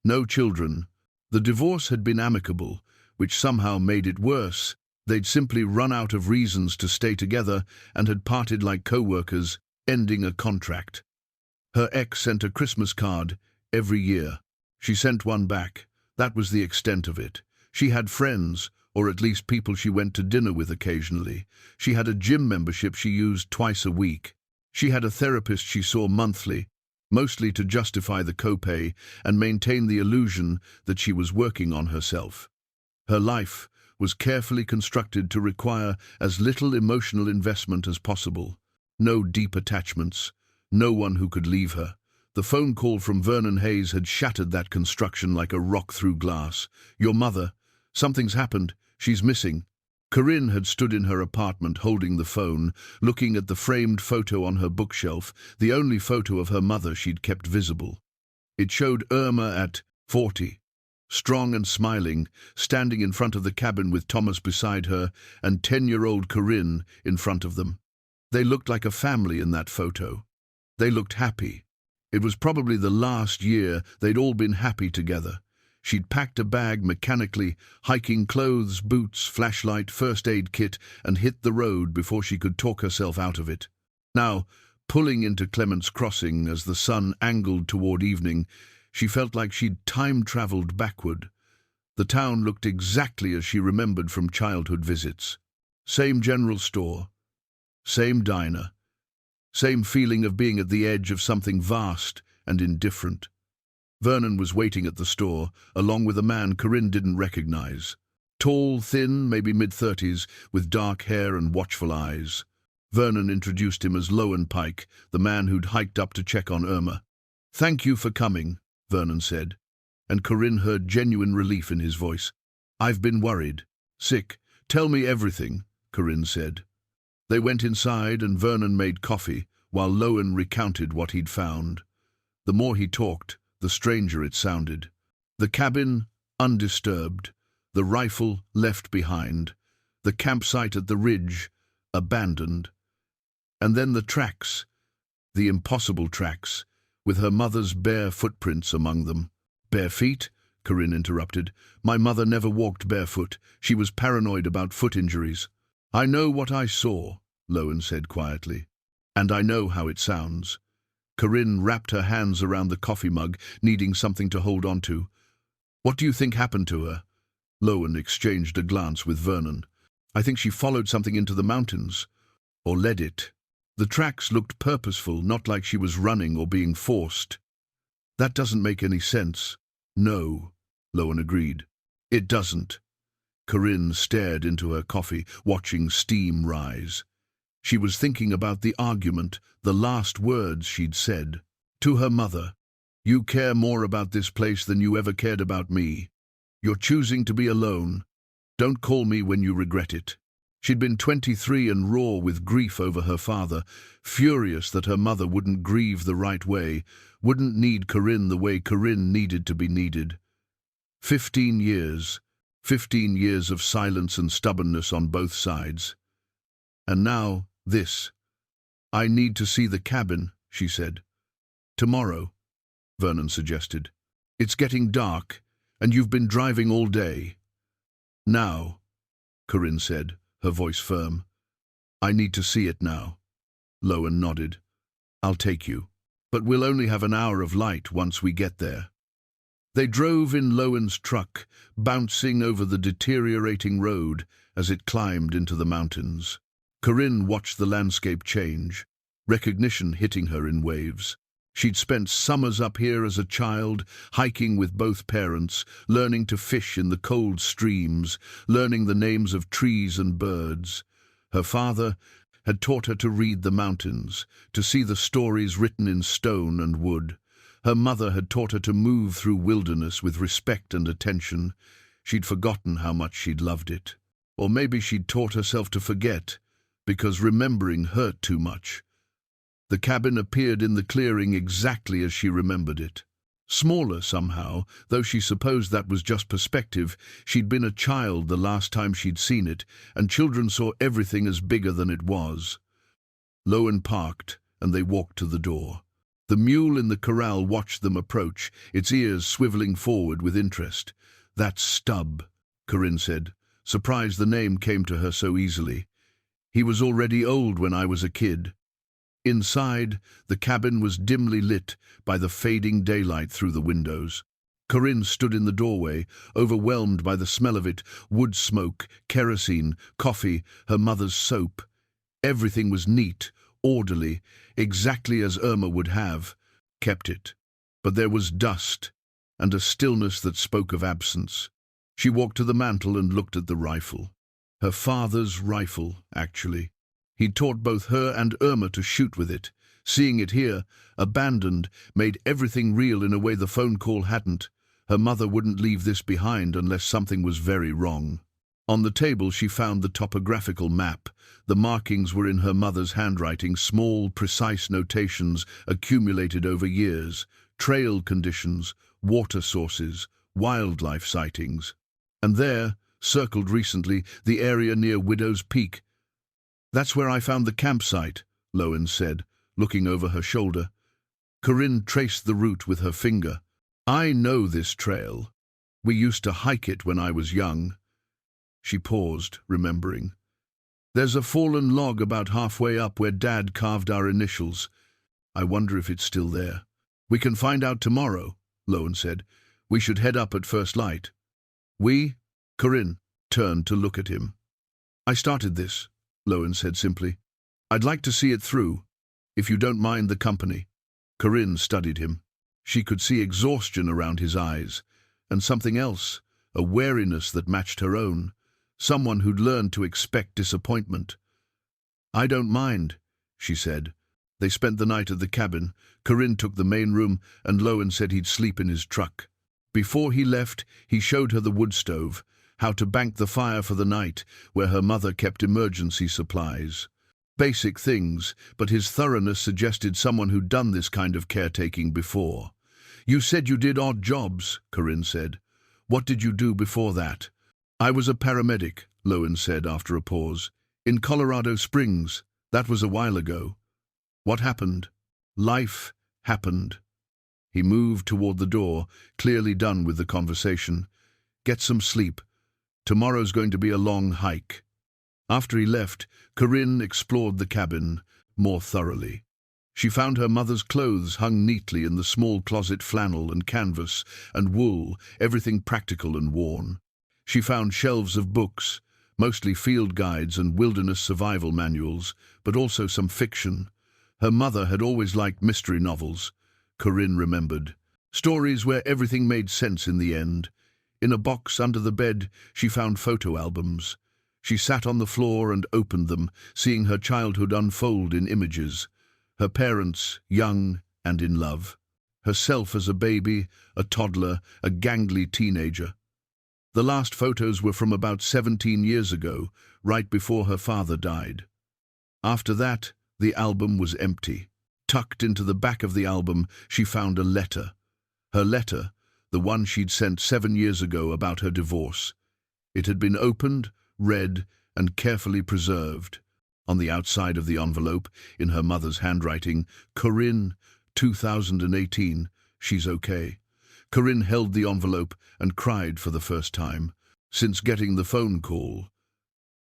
no children. The divorce had been amicable, which somehow made it worse. They'd simply run out of reasons to stay together and had parted like co-workers, ending a contract. Her ex sent a Christmas card every year. She sent one back. That was the extent of it. She had friends, or at least people she went to dinner with occasionally. She had a gym membership she used twice a week. She had a therapist she saw monthly, mostly to justify the copay and maintain the illusion that she was working on herself. Her life was carefully constructed to require as little emotional investment as possible. No deep attachments, no one who could leave her. The phone call from Vernon Hayes had shattered that construction like a rock through glass. "Your mother. Something's happened. She's missing." Corinne had stood in her apartment holding the phone, looking at the framed photo on her bookshelf, the only photo of her mother she'd kept visible. It showed Irma at 40, strong and smiling, standing in front of the cabin with Thomas beside her and 10-year-old Corinne in front of them. They looked like a family in that photo. They looked happy. It was probably the last year they'd all been happy together. She'd packed a bag mechanically, hiking clothes, boots, flashlight, first aid kit, and hit the road before she could talk herself out of it. Now, pulling into Clements Crossing as the sun angled toward evening, she felt like she'd time-traveled backward. The town looked exactly as she remembered from childhood visits. Same general store, same diner, same feeling of being at the edge of something vast and indifferent. Vernon was waiting at the store, along with a man Corinne didn't recognize. Tall, thin, maybe mid-30s, with dark hair and watchful eyes. Vernon introduced him as Lowen Pike, the man who'd hiked up to check on Irma. "Thank you for coming," Vernon said, and Corinne heard genuine relief in his voice. "I've been worried. Sick. Tell me everything," Corinne said. They went inside and Vernon made coffee, while Lowen recounted what he'd found. The more he talked, the stranger it sounded. The cabin, undisturbed. The rifle, left behind. The campsite at the ridge, abandoned. And then the tracks, the impossible tracks, with her mother's bare footprints among them. "Bare feet?" Corinne interrupted. "My mother never walked barefoot. She was paranoid about foot injuries." "I know what I saw," Lowen said quietly. "And I know how it sounds." Corinne wrapped her hands around the coffee mug, needing something to hold on to. "What do you think happened to her?" Lowen exchanged a glance with Vernon. "I think she followed something into the mountains, or led it. The tracks looked purposeful, not like she was running or being forced." "That doesn't make any sense." "No," Lowen agreed. "It doesn't." Corinne stared into her coffee, watching steam rise. She was thinking about the argument, the last words she'd said. To her mother, "You care more about this place than you ever cared about me. You're choosing to be alone. Don't call me when you regret it." She'd been 23 and raw with grief over her father, furious that her mother wouldn't grieve the right way, wouldn't need Corinne the way Corinne needed to be needed. 15 years. 15 years of silence and stubbornness on both sides. And now, this. "I need to see the cabin," she said. "Tomorrow," Vernon suggested. "It's getting dark, and you've been driving all day." "Now," Corinne said, her voice firm. "I need to see it now." Lowen nodded. "I'll take you. But we'll only have an hour of light once we get there." They drove in Lowen's truck, bouncing over the deteriorating road as it climbed into the mountains. Corinne watched the landscape change, recognition hitting her in waves. She'd spent summers up here as a child, hiking with both parents, learning to fish in the cold streams, learning the names of trees and birds. Her father had taught her to read the mountains, to see the stories written in stone and wood. Her mother had taught her to move through wilderness with respect and attention. She'd forgotten how much she'd loved it. Or maybe she'd taught herself to forget, because remembering hurt too much. The cabin appeared in the clearing exactly as she remembered it. Smaller somehow, though she supposed that was just perspective. She'd been a child the last time she'd seen it, and children saw everything as bigger than it was. Lowen parked, and they walked to the door. The mule in the corral watched them approach, its ears swiveling forward with interest. "That's Stubb," Corinne said, surprised the name came to her so easily. "He was already old when I was a kid." Inside, the cabin was dimly lit by the fading daylight through the windows. Corinne stood in the doorway, overwhelmed by the smell of it: wood smoke, kerosene, coffee, her mother's soap. Everything was neat, orderly, exactly as Irma would have kept it. But there was dust, and a stillness that spoke of absence. She walked to the mantel and looked at the rifle. Her father's rifle, actually. He'd taught both her and Irma to shoot with it. Seeing it here, abandoned, made everything real in a way the phone call hadn't. Her mother wouldn't leave this behind unless something was very wrong. On the table she found the topographical map. The markings were in her mother's handwriting, small, precise notations accumulated over years. Trail conditions, water sources, wildlife sightings. And there, circled recently, the area near Widow's Peak. "That's where I found the campsite," Lowen said, looking over her shoulder. Corinne traced the route with her finger. "I know this trail. We used to hike it when I was young." She paused, remembering. "There's a fallen log about halfway up where Dad carved our initials. I wonder if it's still there." "We can find out tomorrow," Lowen said. "We should head up at first light." "We?" Corinne turned to look at him. "I started this," Lowen said simply. "I'd like to see it through, if you don't mind the company." Corinne studied him. She could see exhaustion around his eyes, and something else, a wariness that matched her own, someone who'd learned to expect disappointment. "I don't mind," she said. They spent the night at the cabin. Corinne took the main room, and Lowen said he'd sleep in his truck. Before he left, he showed her the wood stove, how to bank the fire for the night, where her mother kept emergency supplies. Basic things, but his thoroughness suggested someone who'd done this kind of caretaking before. "You said you did odd jobs," Corinne said. "What did you do before that?" "I was a paramedic," Lowen said after a pause. "In Colorado Springs. That was a while ago." "What happened?" "Life happened." He moved toward the door, clearly done with the conversation. "Get some sleep. Tomorrow's going to be a long hike." After he left, Corinne explored the cabin more thoroughly. She found her mother's clothes hung neatly in the small closet, flannel and canvas and wool, everything practical and worn. She found shelves of books, mostly field guides and wilderness survival manuals, but also some fiction. Her mother had always liked mystery novels, Corinne remembered. Stories where everything made sense in the end. In a box under the bed, she found photo albums. She sat on the floor and opened them, seeing her childhood unfold in images. Her parents, young and in love. Herself as a baby, a toddler, a gangly teenager. The last photos were from about 17 years ago, right before her father died. After that, the album was empty. Tucked into the back of the album, she found a letter. Her letter, the one she'd sent 7 years ago about her divorce. It had been opened, read, and carefully preserved. On the outside of the envelope, in her mother's handwriting, "Corinne, 2018, she's okay." Corinne held the envelope and cried for the first time since getting the phone call.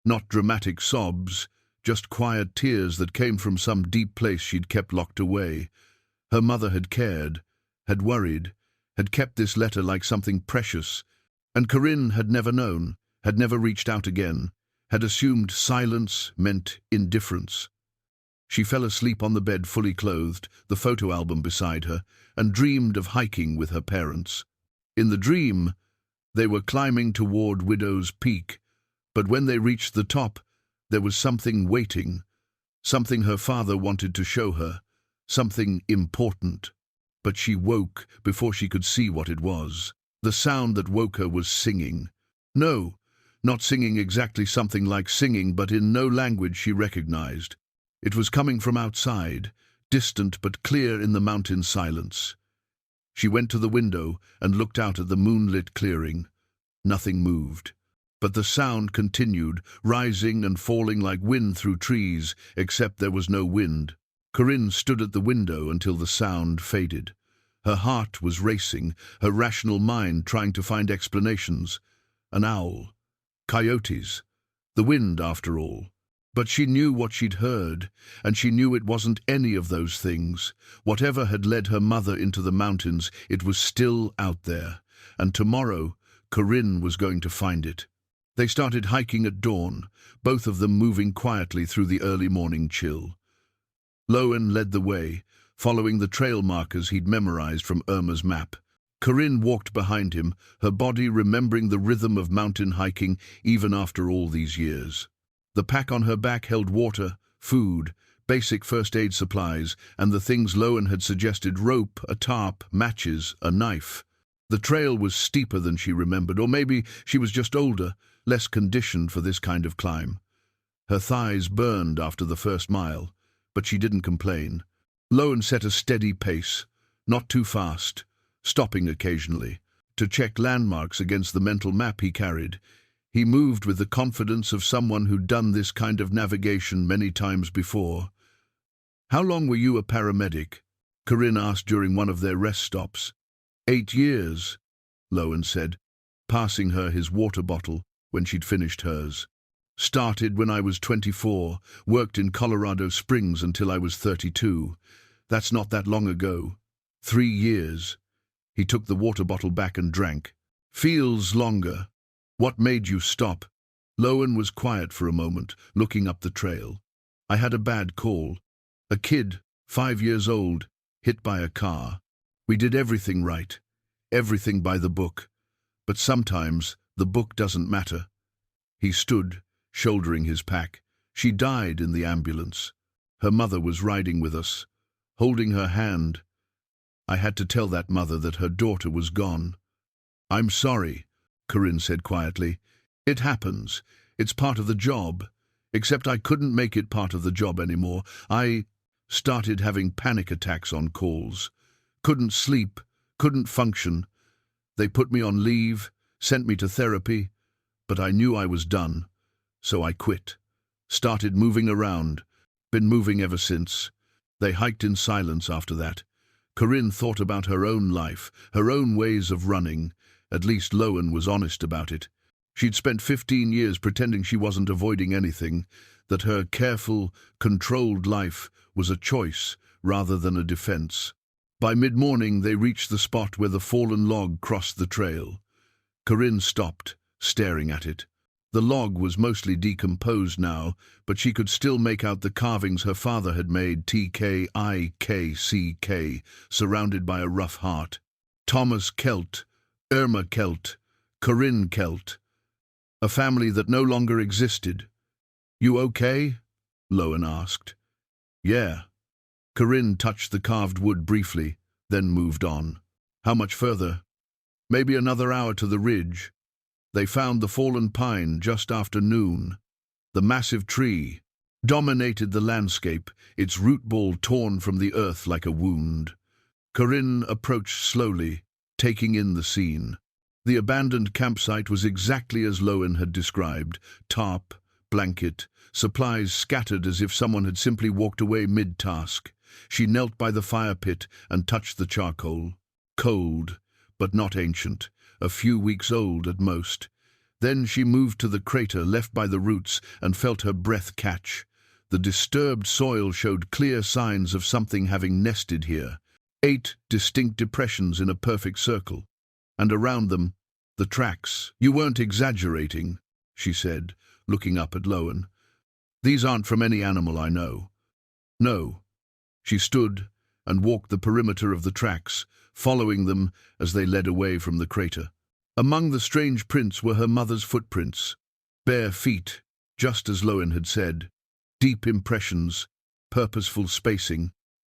Not dramatic sobs, just quiet tears that came from some deep place she'd kept locked away. Her mother had cared, had worried, had kept this letter like something precious, and Corinne had never known, had never reached out again, had assumed silence meant indifference. She fell asleep on the bed fully clothed, the photo album beside her, and dreamed of hiking with her parents. In the dream, they were climbing toward Widow's Peak, but when they reached the top, there was something waiting, something her father wanted to show her, something important. But she woke before she could see what it was. The sound that woke her was singing. No, not singing exactly something like singing, but in no language she recognized. It was coming from outside, distant but clear in the mountain silence. She went to the window and looked out at the moonlit clearing. Nothing moved. But the sound continued, rising and falling like wind through trees, except there was no wind. Corinne stood at the window until the sound faded. Her heart was racing, her rational mind trying to find explanations. An owl. Coyotes. The wind, after all. But she knew what she'd heard, and she knew it wasn't any of those things. Whatever had led her mother into the mountains, it was still out there. And tomorrow, Corinne was going to find it. They started hiking at dawn, both of them moving quietly through the early morning chill. Lowen led the way, following the trail markers he'd memorized from Irma's map. Corinne walked behind him, her body remembering the rhythm of mountain hiking even after all these years. The pack on her back held water, food, basic first aid supplies, and the things Lowen had suggested: rope, a tarp, matches, a knife. The trail was steeper than she remembered, or maybe she was just older, less conditioned for this kind of climb. Her thighs burned after the first mile, but she didn't complain. Lowen set a steady pace, not too fast, stopping occasionally, to check landmarks against the mental map he carried. He moved with the confidence of someone who'd done this kind of navigation many times before. "How long were you a paramedic?" Corinne asked during one of their rest stops. 8 years, Lowen said, passing her his water bottle when she'd finished hers. "Started when I was 24, worked in Colorado Springs until I was 32. That's not that long ago. 3 years. He took the water bottle back and drank. "Feels longer. What made you stop?" Lowen was quiet for a moment, looking up the trail. "I had a bad call. A kid, 5 years old, hit by a car. We did everything right, everything by the book. But sometimes the book doesn't matter." He stood, shouldering his pack. "She died in the ambulance. Her mother was riding with us, holding her hand. I had to tell that mother that her daughter was gone." "I'm sorry," Corinne said quietly. "It happens. It's part of the job. Except I couldn't make it part of the job anymore. I started having panic attacks on calls. Couldn't sleep, couldn't function. They put me on leave, sent me to therapy, but I knew I was done. So I quit. Started moving around. Been moving ever since." They hiked in silence after that. Corinne thought about her own life, her own ways of running. At least Lowen was honest about it. She'd spent 15 years pretending she wasn't avoiding anything, that her careful, controlled life was a choice rather than a defense. By mid-morning they reached the spot where the fallen log crossed the trail. Corinne stopped, staring at it. The log was mostly decomposed now, but she could still make out the carvings her father had made: TKIKCK, surrounded by a rough heart. Thomas Kelt, Irma Kelt, Corinne Kelt. A family that no longer existed. "You okay?" Lowen asked. "Yeah." Corinne touched the carved wood briefly, then moved on. "How much further?" "Maybe another hour to the ridge." They found the fallen pine just after noon. The massive tree dominated the landscape, its root ball torn from the earth like a wound. Corinne approached slowly, taking in the scene. The abandoned campsite was exactly as Lowen had described: tarp, blanket, supplies scattered as if someone had simply walked away mid-task. She knelt by the fire pit and touched the charcoal. Cold, but not ancient, a few weeks old at most. Then she moved to the crater left by the roots and felt her breath catch. The disturbed soil showed clear signs of something having nested here. 8 distinct depressions in a perfect circle. And around them, the tracks. "You weren't exaggerating," she said, looking up at Lowen. "These aren't from any animal I know." "No." She stood and walked the perimeter of the tracks, following them as they led away from the crater. Among the strange prints were her mother's footprints. Bare feet, just as Lowen had said. Deep impressions, purposeful spacing,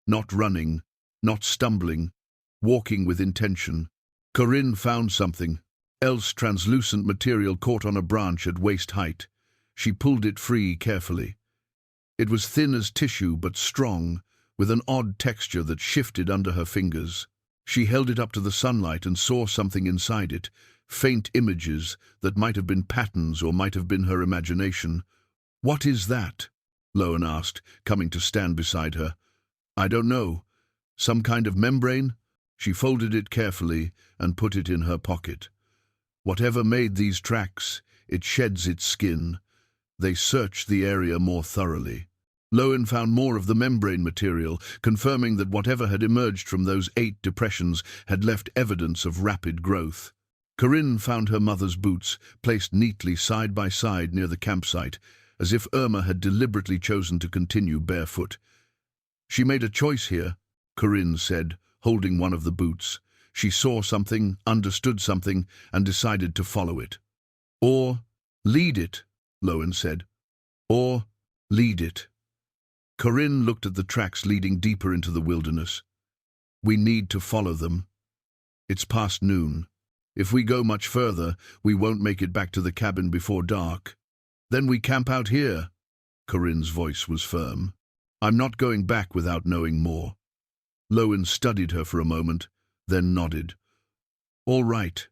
not running, not stumbling, walking with intention. Corinne found something else, translucent material caught on a branch at waist height. She pulled it free carefully. It was thin as tissue but strong, with an odd texture that shifted under her fingers. She held it up to the sunlight and saw something inside it, faint images that might have been patterns or might have been her imagination. "What is that?" Lowen asked, coming to stand beside her. "I don't know. Some kind of membrane?" She folded it carefully and put it in her pocket. "Whatever made these tracks, it sheds its skin." They searched the area more thoroughly. Lowen found more of the membrane material, confirming that whatever had emerged from those 8 depressions had left evidence of rapid growth. Corinne found her mother's boots, placed neatly side by side near the campsite, as if Irma had deliberately chosen to continue barefoot. "She made a choice here," Corinne said, holding one of the boots. She saw something, understood something, and decided to follow it. "Or lead it," Lowen said. "Or lead it." Corinne looked at the tracks leading deeper into the wilderness. "We need to follow them. It's past noon. If we go much further, we won't make it back to the cabin before dark. Then we camp out here." Corinne's voice was firm. "I'm not going back without knowing more." Lowen studied her for a moment, then nodded. "All right,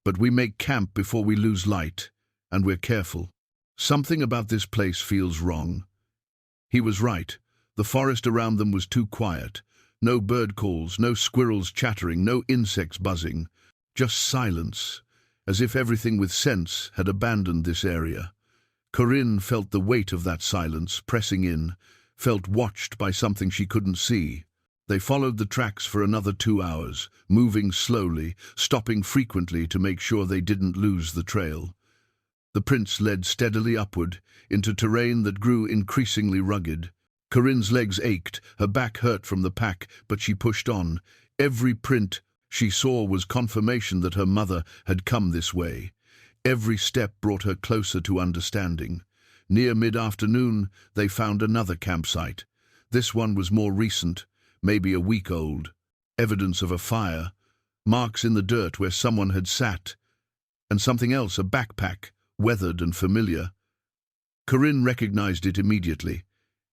but we make camp before we lose light, and we're careful. Something about this place feels wrong." He was right. The forest around them was too quiet. No bird calls, no squirrels chattering, no insects buzzing. Just silence, as if everything with sense had abandoned this area. Corinne felt the weight of that silence pressing in, felt watched by something she couldn't see. They followed the tracks for another 2 hours, moving slowly, stopping frequently to make sure they didn't lose the trail. The prints led steadily upward, into terrain that grew increasingly rugged. Corinne's legs ached, her back hurt from the pack, but she pushed on. Every print she saw was confirmation that her mother had come this way. Every step brought her closer to understanding. Near mid-afternoon, they found another campsite. This one was more recent, maybe a week old. Evidence of a fire, marks in the dirt where someone had sat, and something else, a backpack, weathered and familiar. Corinne recognized it immediately.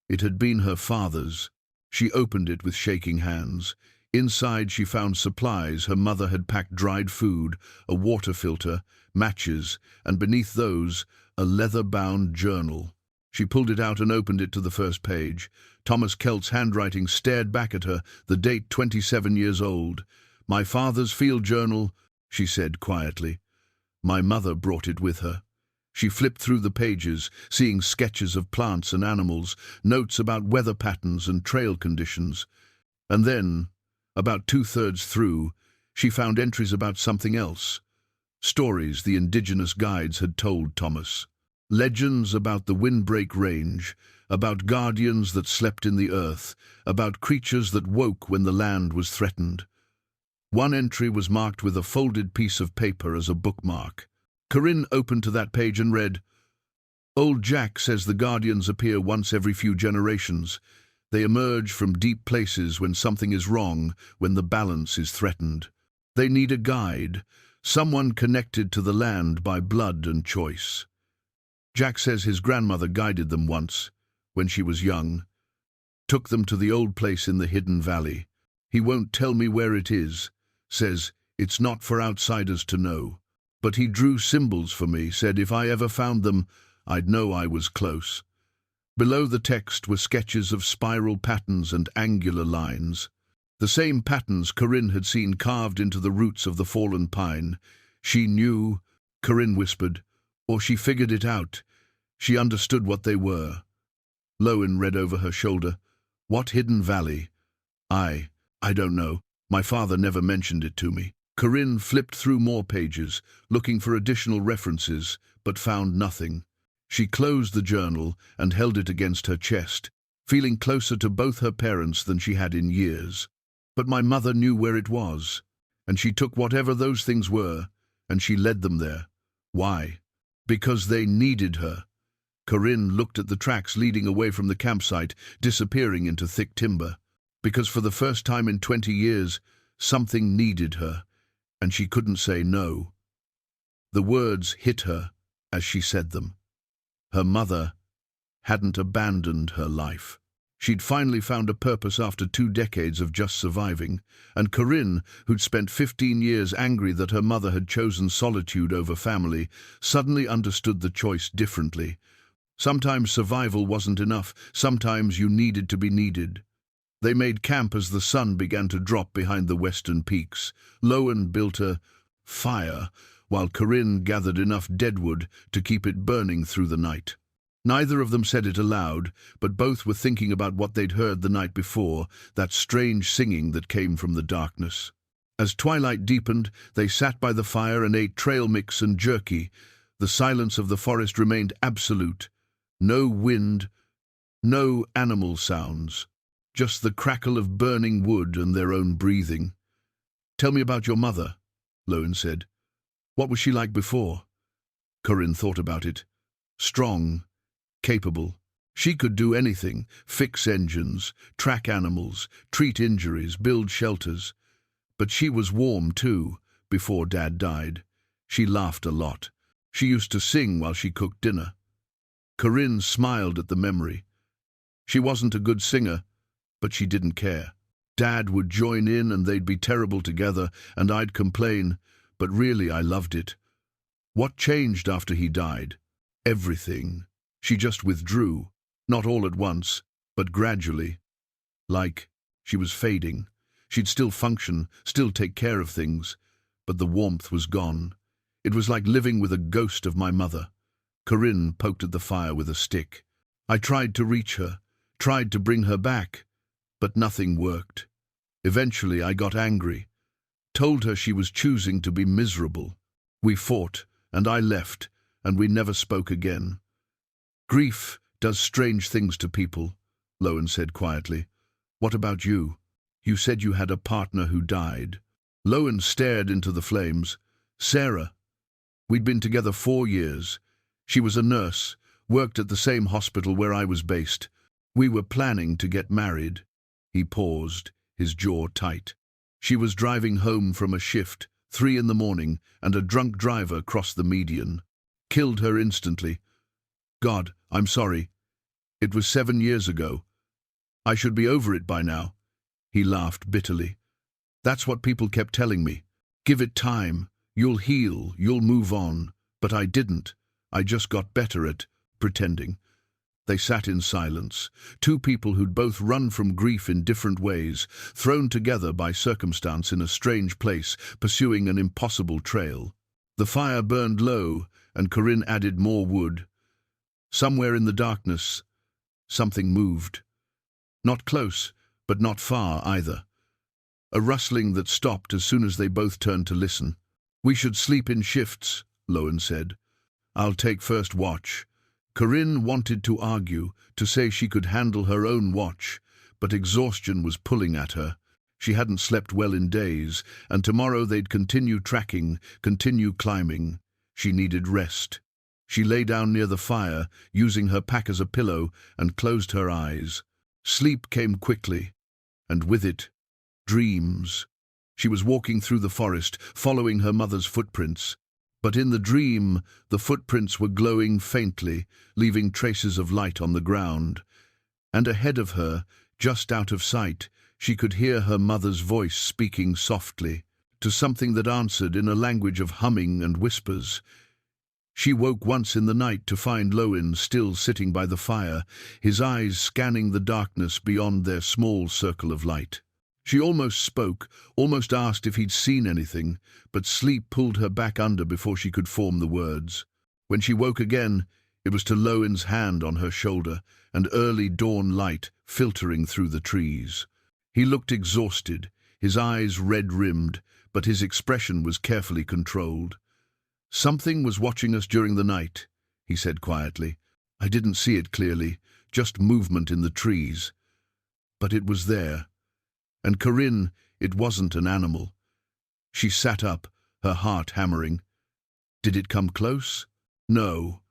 It had been her father's. She opened it with shaking hands. Inside she found supplies. Her mother had packed dried food, a water filter, matches, and beneath those, a leather-bound journal. She pulled it out and opened it to the first page. Thomas Kelt's handwriting stared back at her, the date 27 years old. "My father's field journal," she said quietly. "My mother brought it with her." She flipped through the pages, seeing sketches of plants and animals, notes about weather patterns and trail conditions. And then, about 2/3 through, she found entries about something else. Stories the indigenous guides had told Thomas. Legends about the Windbreak Range, about guardians that slept in the earth, about creatures that woke when the land was threatened. One entry was marked with a folded piece of paper as a bookmark. Corinne opened to that page and read, "Old Jack says the guardians appear once every few generations. They emerge from deep places when something is wrong, when the balance is threatened. They need a guide, someone connected to the land by blood and choice. Jack says his grandmother guided them once, when she was young, took them to the old place in the hidden valley. He won't tell me where it is, says it's not for outsiders to know. But he drew symbols for me, said if I ever found them, I'd know I was close." Below the text were sketches of spiral patterns and angular lines. The same patterns Corinne had seen carved into the roots of the fallen pine. She knew, Corinne whispered, or she figured it out. She understood what they were. Lowen read over her shoulder. "What hidden valley?" I don't know. My father never mentioned it to me." Corinne flipped through more pages, looking for additional references, but found nothing. She closed the journal and held it against her chest, feeling closer to both her parents than she had in years. But my mother knew where it was, and she took whatever those things were, and she led them there. Why? Because they needed her. Corinne looked at the tracks leading away from the campsite, disappearing into thick timber. Because for the first time in 20 years, something needed her, and she couldn't say no. The words hit her as she said them. Her mother hadn't abandoned her life. She'd finally found a purpose after 2 decades of just surviving, and Corinne, who'd spent 15 years angry that her mother had chosen solitude over family, suddenly understood the choice differently. Sometimes survival wasn't enough, sometimes you needed to be needed. They made camp as the sun began to drop behind the western peaks. Lowen built a fire, while Corinne gathered enough deadwood to keep it burning through the night. Neither of them said it aloud, but both were thinking about what they'd heard the night before, that strange singing that came from the darkness. As twilight deepened, they sat by the fire and ate trail mix and jerky. The silence of the forest remained absolute. No wind, no animal sounds, just the crackle of burning wood and their own breathing. "Tell me about your mother," Lowen said. "What was she like before?" Corinne thought about it. Strong, capable. She could do anything: fix engines, track animals, treat injuries, build shelters. But she was warm too, before Dad died. She laughed a lot. She used to sing while she cooked dinner. Corinne smiled at the memory. She wasn't a good singer, but she didn't care. Dad would join in and they'd be terrible together, and I'd complain, but really I loved it. What changed after he died? Everything. She just withdrew, not all at once, but gradually. Like she was fading. She'd still function, still take care of things, but the warmth was gone. It was like living with a ghost of my mother. Corinne poked at the fire with a stick. I tried to reach her, tried to bring her back, but nothing worked. Eventually I got angry, told her she was choosing to be miserable. We fought, and I left, and we never spoke again. "Grief does strange things to people," Lowen said quietly. "What about you? You said you had a partner who died." Lowen stared into the flames. "Sarah. We'd been together 4 years. She was a nurse, worked at the same hospital where I was based. We were planning to get married." He paused, his jaw tight. "She was driving home from a shift, 3 in the morning, and a drunk driver crossed the median. Killed her instantly. God, I'm sorry. It was 7 years ago. I should be over it by now." He laughed bitterly. "That's what people kept telling me. Give it time. You'll heal, you'll move on. But I didn't. I just got better at pretending." They sat in silence, two people who'd both run from grief in different ways, thrown together by circumstance in a strange place, pursuing an impossible trail. The fire burned low, and Corinne added more wood. Somewhere in the darkness, something moved. Not close, but not far either. A rustling that stopped as soon as they both turned to listen. "We should sleep in shifts," Lowen said. "I'll take first watch." Corinne wanted to argue, to say she could handle her own watch, but exhaustion was pulling at her. She hadn't slept well in days, and tomorrow they'd continue tracking, continue climbing. She needed rest. She lay down near the fire, using her pack as a pillow, and closed her eyes. Sleep came quickly, and with it, dreams. She was walking through the forest, following her mother's footprints. But in the dream, the footprints were glowing faintly, leaving traces of light on the ground. And ahead of her, just out of sight, she could hear her mother's voice speaking softly, to something that answered in a language of humming and whispers. She woke once in the night to find Lowen still sitting by the fire, his eyes scanning the darkness beyond their small circle of light. She almost spoke, almost asked if he'd seen anything, but sleep pulled her back under before she could form the words. When she woke again, it was to Lowen's hand on her shoulder, and early dawn light filtering through the trees. He looked exhausted, his eyes red-rimmed, but his expression was carefully controlled. "Something was watching us during the night," he said quietly. "I didn't see it clearly, just movement in the trees. But it was there. And Corinne, it wasn't an animal." She sat up, her heart hammering. "Did it come close?" "No,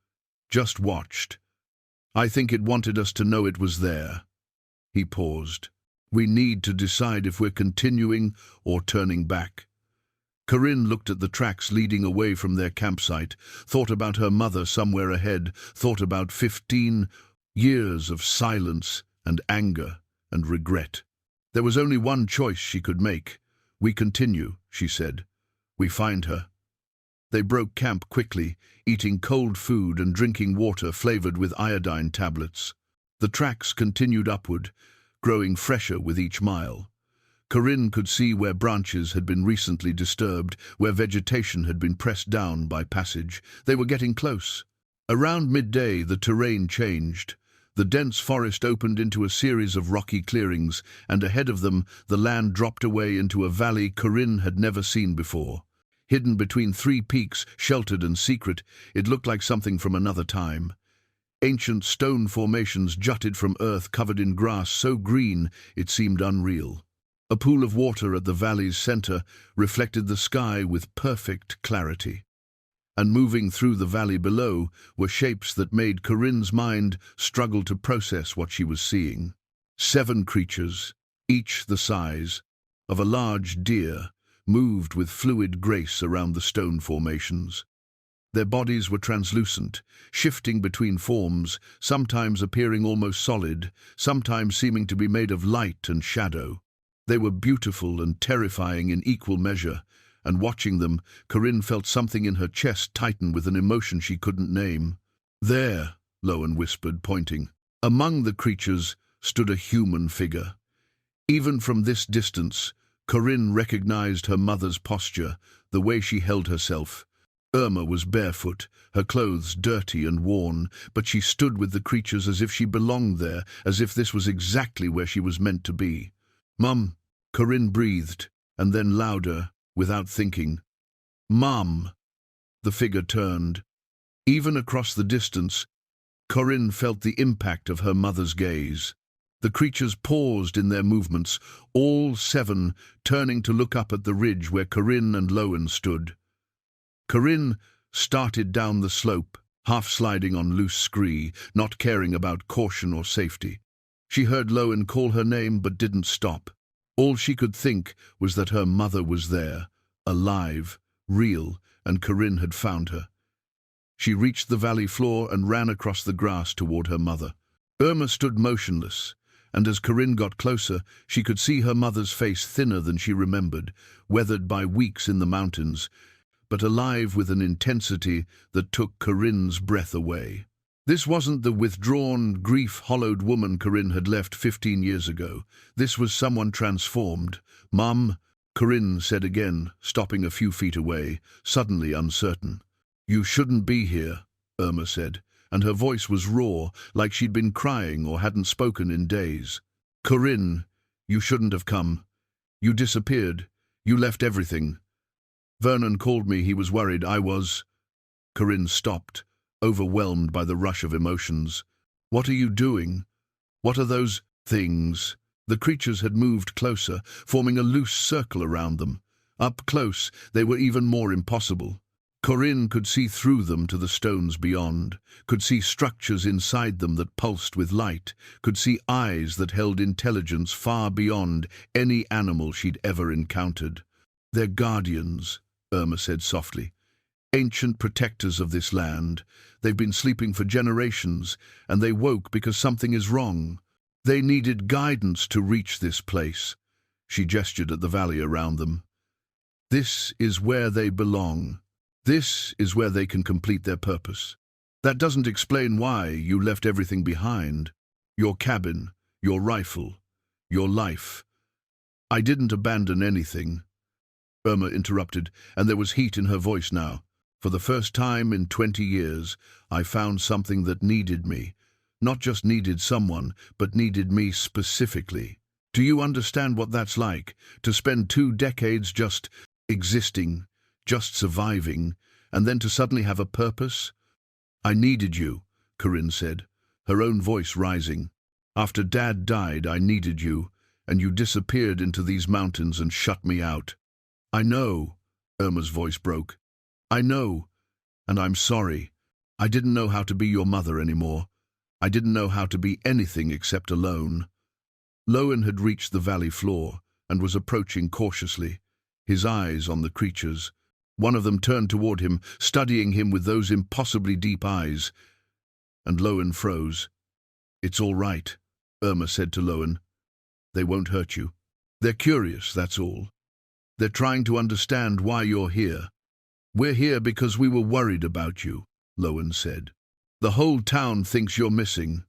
just watched. I think it wanted us to know it was there." He paused. "We need to decide if we're continuing or turning back." Corinne looked at the tracks leading away from their campsite, thought about her mother somewhere ahead, thought about 15 years of silence and anger and regret. There was only one choice she could make. "We continue," she said. "We find her." They broke camp quickly, eating cold food and drinking water flavored with iodine tablets. The tracks continued upward, growing fresher with each mile. Corinne could see where branches had been recently disturbed, where vegetation had been pressed down by passage. They were getting close. Around midday, the terrain changed. The dense forest opened into a series of rocky clearings, and ahead of them, the land dropped away into a valley Corinne had never seen before. Hidden between three peaks, sheltered and secret, it looked like something from another time. Ancient stone formations jutted from earth covered in grass so green it seemed unreal. A pool of water at the valley's center reflected the sky with perfect clarity. And moving through the valley below were shapes that made Corinne's mind struggle to process what she was seeing. 7 creatures, each the size of a large deer, moved with fluid grace around the stone formations. Their bodies were translucent, shifting between forms, sometimes appearing almost solid, sometimes seeming to be made of light and shadow. They were beautiful and terrifying in equal measure, and watching them, Corinne felt something in her chest tighten with an emotion she couldn't name. "There," Lowen whispered, pointing. Among the creatures stood a human figure. Even from this distance, Corinne recognized her mother's posture, the way she held herself. Irma was barefoot, her clothes dirty and worn, but she stood with the creatures as if she belonged there, as if this was exactly where she was meant to be. "Mum," Corinne breathed, and then louder, without thinking. "Mum." The figure turned. Even across the distance, Corinne felt the impact of her mother's gaze. The creatures paused in their movements, all 7 turning to look up at the ridge where Corinne and Lowen stood. Corinne started down the slope, half sliding on loose scree, not caring about caution or safety. She heard Lowen call her name but didn't stop. All she could think was that her mother was there, alive, real, and Corinne had found her. She reached the valley floor and ran across the grass toward her mother. Irma stood motionless, and as Corinne got closer, she could see her mother's face thinner than she remembered, weathered by weeks in the mountains, but alive with an intensity that took Corinne's breath away. This wasn't the withdrawn, grief-hollowed woman Corinne had left 15 years ago. This was someone transformed. "Mum," Corinne said again, stopping a few feet away, suddenly uncertain. "You shouldn't be here," Irma said, and her voice was raw, like she'd been crying or hadn't spoken in days. "Corinne, you shouldn't have come. You disappeared. You left everything. Vernon called me. He was worried. I was—" Corinne stopped, overwhelmed by the rush of emotions. "What are you doing? What are those things?" The creatures had moved closer, forming a loose circle around them. Up close, they were even more impossible. Corinne could see through them to the stones beyond, could see structures inside them that pulsed with light, could see eyes that held intelligence far beyond any animal she'd ever encountered. "They're guardians," Irma said softly. "Ancient protectors of this land. They've been sleeping for generations, and they woke because something is wrong. They needed guidance to reach this place." She gestured at the valley around them. "This is where they belong. This is where they can complete their purpose. That doesn't explain why you left everything behind. Your cabin, your rifle, your life." "I didn't abandon anything," Irma interrupted, and there was heat in her voice now. "For the first time in 20 years, I found something that needed me. Not just needed someone, but needed me specifically. Do you understand what that's like? To spend 2 decades just existing, just surviving, and then to suddenly have a purpose?" "I needed you," Corinne said, her own voice rising. "After Dad died, I needed you, and you disappeared into these mountains and shut me out." "I know," Irma's voice broke. "I know, and I'm sorry. I didn't know how to be your mother anymore. I didn't know how to be anything except alone." Lowen had reached the valley floor and was approaching cautiously, his eyes on the creatures. One of them turned toward him, studying him with those impossibly deep eyes, and Lowen froze. "It's all right," Irma said to Lowen. "They won't hurt you. They're curious, that's all. They're trying to understand why you're here." "We're here because we were worried about you," Lowen said. "The whole town thinks you're missing."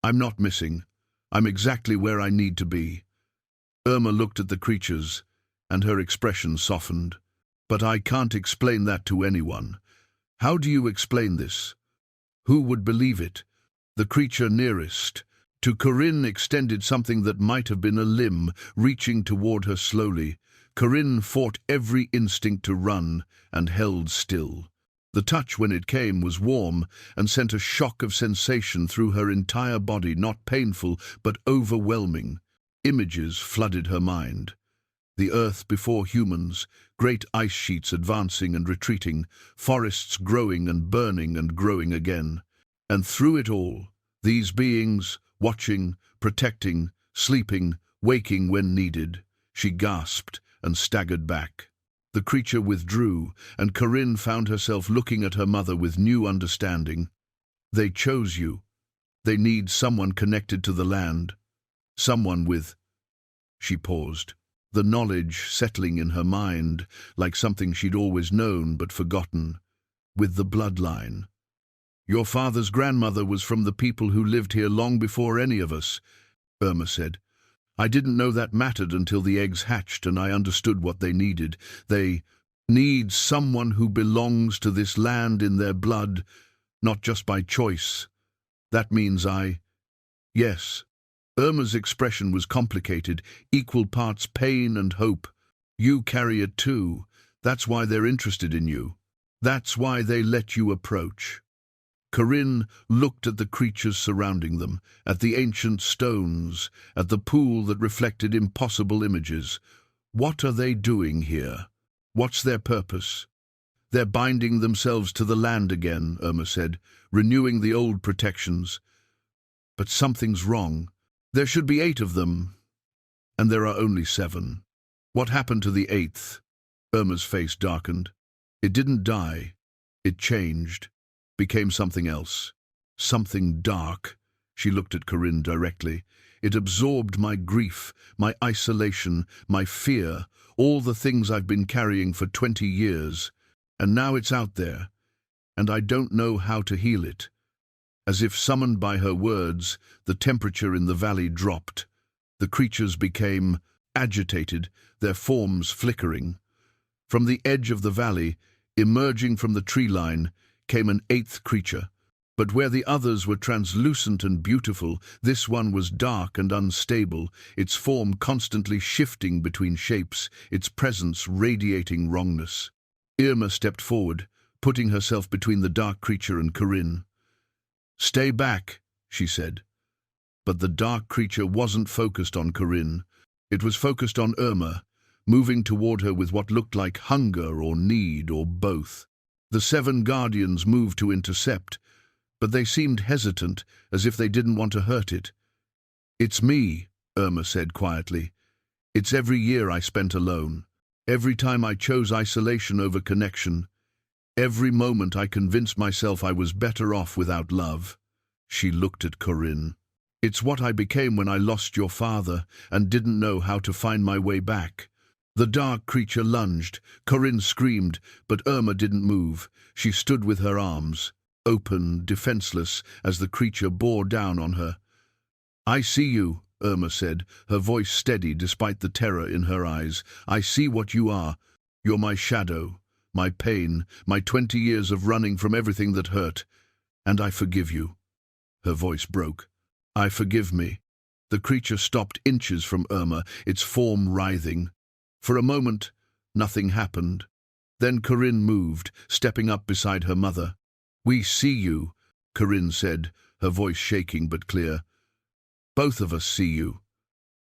"I'm not missing. I'm exactly where I need to be." Irma looked at the creatures, and her expression softened. "But I can't explain that to anyone. How do you explain this? Who would believe it?" The creature nearest to Corinne extended something that might have been a limb, reaching toward her slowly. Corinne fought every instinct to run and held still. The touch, when it came, was warm and sent a shock of sensation through her entire body, not painful but overwhelming. Images flooded her mind. The earth before humans, great ice sheets advancing and retreating, forests growing and burning and growing again. And through it all, these beings, watching, protecting, sleeping, waking when needed. She gasped and staggered back. The creature withdrew, and Corinne found herself looking at her mother with new understanding. "They chose you. They need someone connected to the land. Someone with—" She paused, the knowledge settling in her mind like something she'd always known but forgotten. "With the bloodline. Your father's grandmother was from the people who lived here long before any of us," Irma said. "I didn't know that mattered until the eggs hatched and I understood what they needed. They need someone who belongs to this land in their blood, not just by choice. That means Yes." Irma's expression was complicated, equal parts pain and hope. "You carry it too. That's why they're interested in you. That's why they let you approach." Corinne looked at the creatures surrounding them, at the ancient stones, at the pool that reflected impossible images. "What are they doing here? What's their purpose?" "They're binding themselves to the land again," Irma said, "renewing the old protections. But something's wrong. There should be 8 of them, and there are only 7. What happened to the 8th? Irma's face darkened. "It didn't die. It changed. Became something else. Something dark." She looked at Corinne directly. "It absorbed my grief, my isolation, my fear, all the things I've been carrying for 20 years. And now it's out there, and I don't know how to heal it." As if summoned by her words, the temperature in the valley dropped. The creatures became agitated, their forms flickering. From the edge of the valley, emerging from the tree line, came an 8th creature. But where the others were translucent and beautiful, this one was dark and unstable, its form constantly shifting between shapes, its presence radiating wrongness. Irma stepped forward, putting herself between the dark creature and Corinne. "Stay back," she said. But the dark creature wasn't focused on Corinne. It was focused on Irma, moving toward her with what looked like hunger or need or both. The 7 guardians moved to intercept, but they seemed hesitant, as if they didn't want to hurt it. "It's me," Irma said quietly. "It's every year I spent alone. Every time I chose isolation over connection. Every moment I convinced myself I was better off without love." She looked at Corinne. "It's what I became when I lost your father and didn't know how to find my way back." The dark creature lunged. Corinne screamed, but Irma didn't move. She stood with her arms open, defenseless, as the creature bore down on her. "I see you," Irma said, her voice steady despite the terror in her eyes. "I see what you are. You're my shadow, my pain, my 20 years of running from everything that hurt. And I forgive you." Her voice broke. "I forgive me." The creature stopped inches from Irma, its form writhing. For a moment, nothing happened. Then Corinne moved, stepping up beside her mother. "We see you," Corinne said, her voice shaking but clear. "Both of us see you."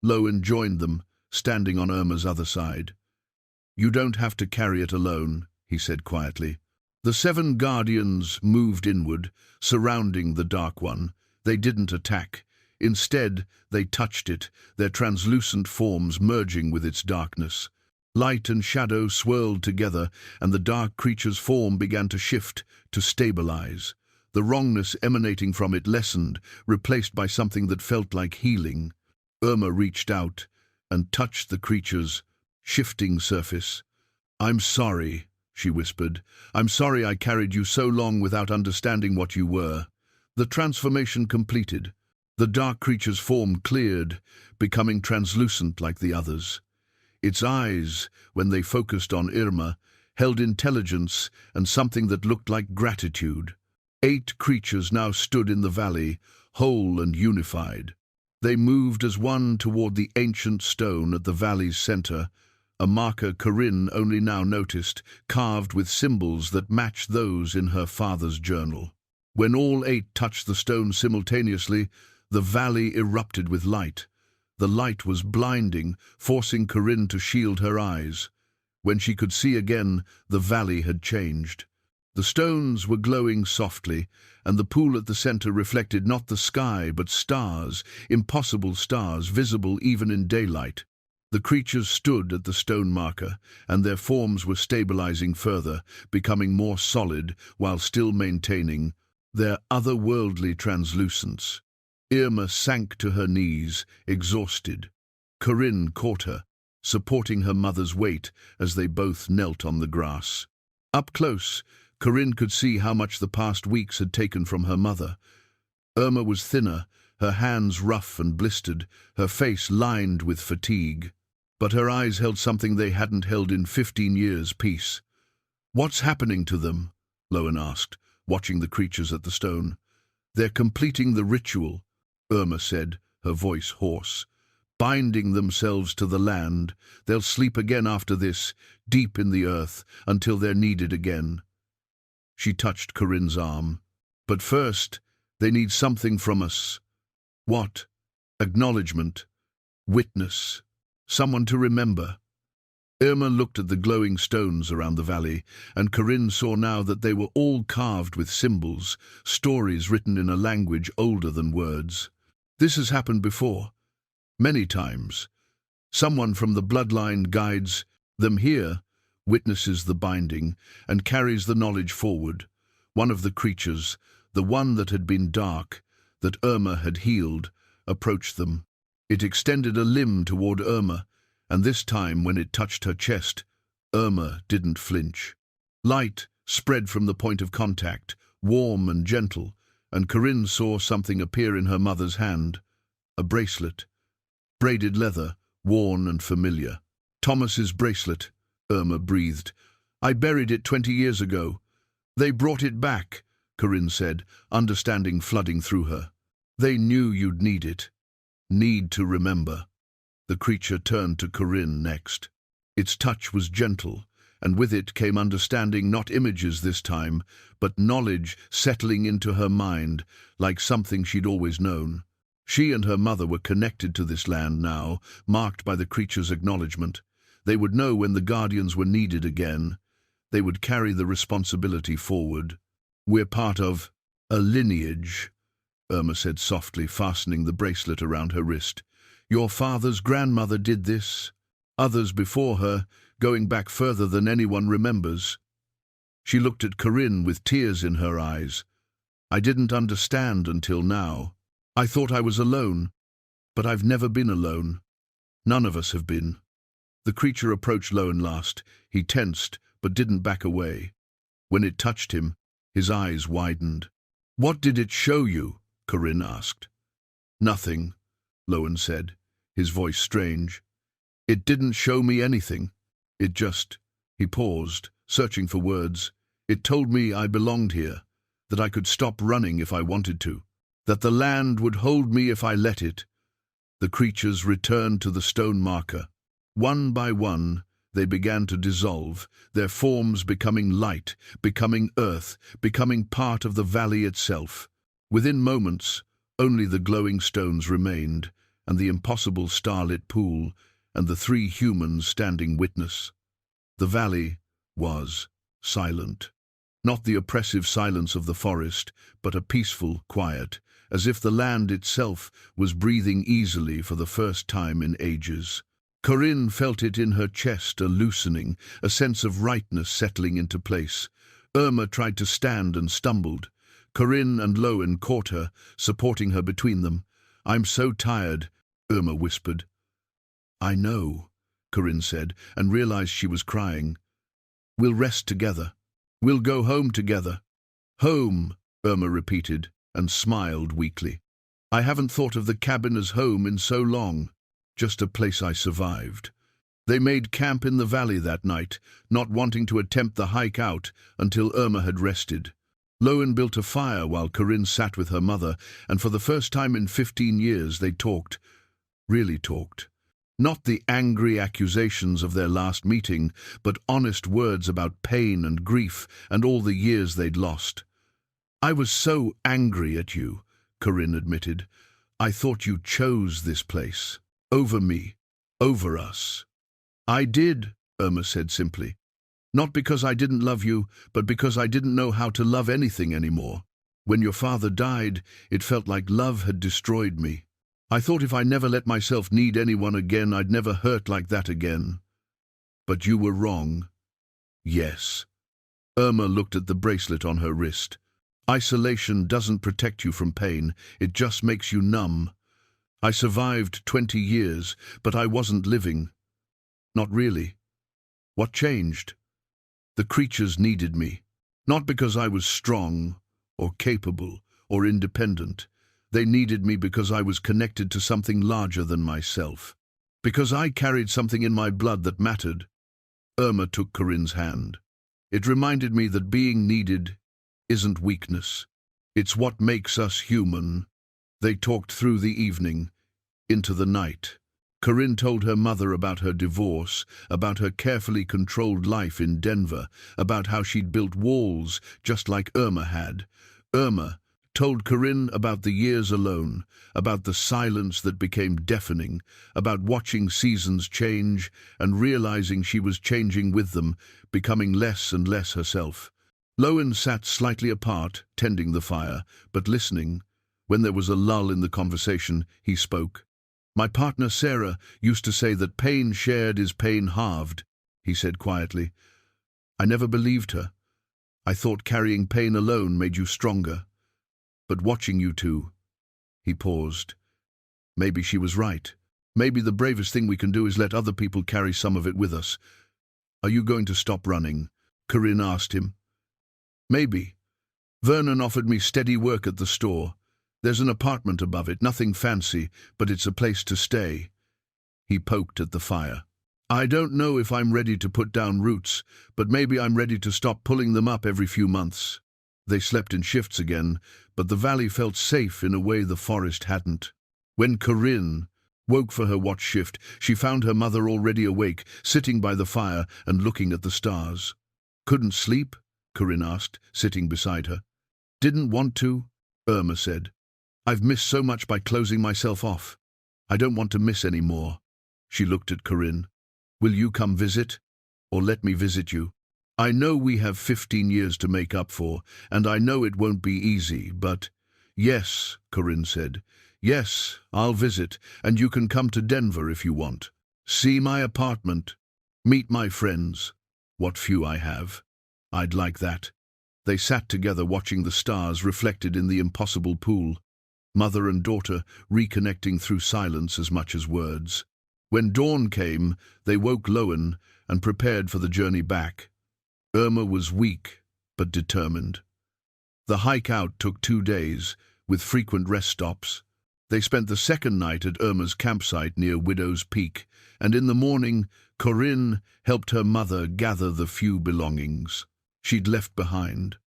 Lowen joined them, standing on Irma's other side. "You don't have to carry it alone," he said quietly. The 7 guardians moved inward, surrounding the Dark One. They didn't attack. Instead, they touched it, their translucent forms merging with its darkness. Light and shadow swirled together, and the dark creature's form began to shift, to stabilize. The wrongness emanating from it lessened, replaced by something that felt like healing. Irma reached out and touched the creature's shifting surface. "I'm sorry," she whispered. "I'm sorry I carried you so long without understanding what you were." The transformation completed. The dark creature's form cleared, becoming translucent like the others. Its eyes, when they focused on Irma, held intelligence and something that looked like gratitude. 8 creatures now stood in the valley, whole and unified. They moved as one toward the ancient stone at the valley's center, a marker Corinne only now noticed, carved with symbols that matched those in her father's journal. When all 8 touched the stone simultaneously, the valley erupted with light. The light was blinding, forcing Corinne to shield her eyes. When she could see again, the valley had changed. The stones were glowing softly, and the pool at the center reflected not the sky but stars, impossible stars visible even in daylight. The creatures stood at the stone marker, and their forms were stabilizing further, becoming more solid while still maintaining their otherworldly translucence. Irma sank to her knees, exhausted. Corinne caught her, supporting her mother's weight as they both knelt on the grass. Up close, Corinne could see how much the past weeks had taken from her mother. Irma was thinner, her hands rough and blistered, her face lined with fatigue. But her eyes held something they hadn't held in 15 years, peace. "What's happening to them?" Lowen asked, watching the creatures at the stone. "They're completing the ritual," Irma said, her voice hoarse. "Binding themselves to the land. They'll sleep again after this, deep in the earth, until they're needed again." She touched Corinne's arm. "But first, they need something from us." "What?" "Acknowledgement. Witness. Someone to remember." Irma looked at the glowing stones around the valley, and Corinne saw now that they were all carved with symbols, stories written in a language older than words. This has happened before. Many times. Someone from the bloodline guides them here, witnesses the binding, and carries the knowledge forward. One of the creatures, the one that had been dark, that Irma had healed, approached them. It extended a limb toward Irma, and this time when it touched her chest, Irma didn't flinch. Light spread from the point of contact, warm and gentle, and Corinne saw something appear in her mother's hand. A bracelet. Braided leather, worn and familiar. "Thomas's bracelet," Irma breathed. "I buried it 20 years ago." "They brought it back," Corinne said, understanding flooding through her. "They knew you'd need it. Need to remember." The creature turned to Corinne next. Its touch was gentle, and with it came understanding, not images this time, but knowledge settling into her mind, like something she'd always known. She and her mother were connected to this land now, marked by the creature's acknowledgement. They would know when the guardians were needed again. They would carry the responsibility forward. "We're part of a lineage," Irma said softly, fastening the bracelet around her wrist. "Your father's grandmother did this. Others before her, going back further than anyone remembers." She looked at Corinne with tears in her eyes. "I didn't understand until now. I thought I was alone, but I've never been alone. None of us have been." The creature approached Lowen last. He tensed, but didn't back away. When it touched him, his eyes widened. "What did it show you?" Corinne asked. "Nothing," Lowen said, his voice strange. "It didn't show me anything. It just—" He paused, searching for words. "It told me I belonged here, that I could stop running if I wanted to, that the land would hold me if I let it." The creatures returned to the stone marker. One by one, they began to dissolve, their forms becoming light, becoming earth, becoming part of the valley itself. Within moments, only the glowing stones remained, and the impossible starlit pool, and the 3 humans standing witness. The valley was silent. Not the oppressive silence of the forest, but a peaceful quiet, as if the land itself was breathing easily for the first time in ages. Corinne felt it in her chest, a loosening, a sense of rightness settling into place. Irma tried to stand and stumbled. Corinne and Lowen caught her, supporting her between them. "I'm so tired," Irma whispered. "I know," Corinne said, and realized she was crying. "We'll rest together. We'll go home together." "Home," Irma repeated, and smiled weakly. "I haven't thought of the cabin as home in so long. Just a place I survived." They made camp in the valley that night, not wanting to attempt the hike out until Irma had rested. Lowen built a fire while Corinne sat with her mother, and for the first time in 15 years they talked. Really talked. Not the angry accusations of their last meeting, but honest words about pain and grief and all the years they'd lost. "I was so angry at you," Corinne admitted. "I thought you chose this place. Over me. Over us." "I did," Irma said simply. "Not because I didn't love you, but because I didn't know how to love anything anymore. When your father died, it felt like love had destroyed me. I thought if I never let myself need anyone again, I'd never hurt like that again. But you were wrong." "Yes." Irma looked at the bracelet on her wrist. "Isolation doesn't protect you from pain, it just makes you numb. I survived 20 years, but I wasn't living. Not really. What changed? The creatures needed me. Not because I was strong, or capable, or independent. They needed me because I was connected to something larger than myself. Because I carried something in my blood that mattered." Irma took Corinne's hand. "It reminded me that being needed isn't weakness. It's what makes us human." They talked through the evening, into the night. Corinne told her mother about her divorce, about her carefully controlled life in Denver, about how she'd built walls just like Irma had. Irma told Corinne about the years alone, about the silence that became deafening, about watching seasons change and realizing she was changing with them, becoming less and less herself. Lowen sat slightly apart, tending the fire, but listening. When there was a lull in the conversation, he spoke. "My partner Sarah used to say that pain shared is pain halved," he said quietly. "I never believed her. I thought carrying pain alone made you stronger. But watching you two..." He paused. "Maybe she was right. Maybe the bravest thing we can do is let other people carry some of it with us." "Are you going to stop running?" Corinne asked him. "Maybe. Vernon offered me steady work at the store. There's an apartment above it, nothing fancy, but it's a place to stay." He poked at the fire. "I don't know if I'm ready to put down roots, but maybe I'm ready to stop pulling them up every few months." They slept in shifts again, but the valley felt safe in a way the forest hadn't. When Corinne woke for her watch shift, she found her mother already awake, sitting by the fire and looking at the stars. "Couldn't sleep?" Corinne asked, sitting beside her. "Didn't want to," Irma said. "I've missed so much by closing myself off. I don't want to miss any more." She looked at Corinne. "Will you come visit? Or let me visit you? I know we have 15 years to make up for, and I know it won't be easy, but..." "Yes," Corinne said. "Yes, I'll visit, and you can come to Denver if you want. See my apartment. Meet my friends. What few I have. I'd like that." They sat together watching the stars reflected in the impossible pool. Mother and daughter reconnecting through silence as much as words. When dawn came, they woke Lowen and prepared for the journey back. Irma was weak, but determined. The hike out took 2 days, with frequent rest stops. They spent the second night at Irma's campsite near Widow's Peak, and in the morning, Corinne helped her mother gather the few belongings she'd left behind.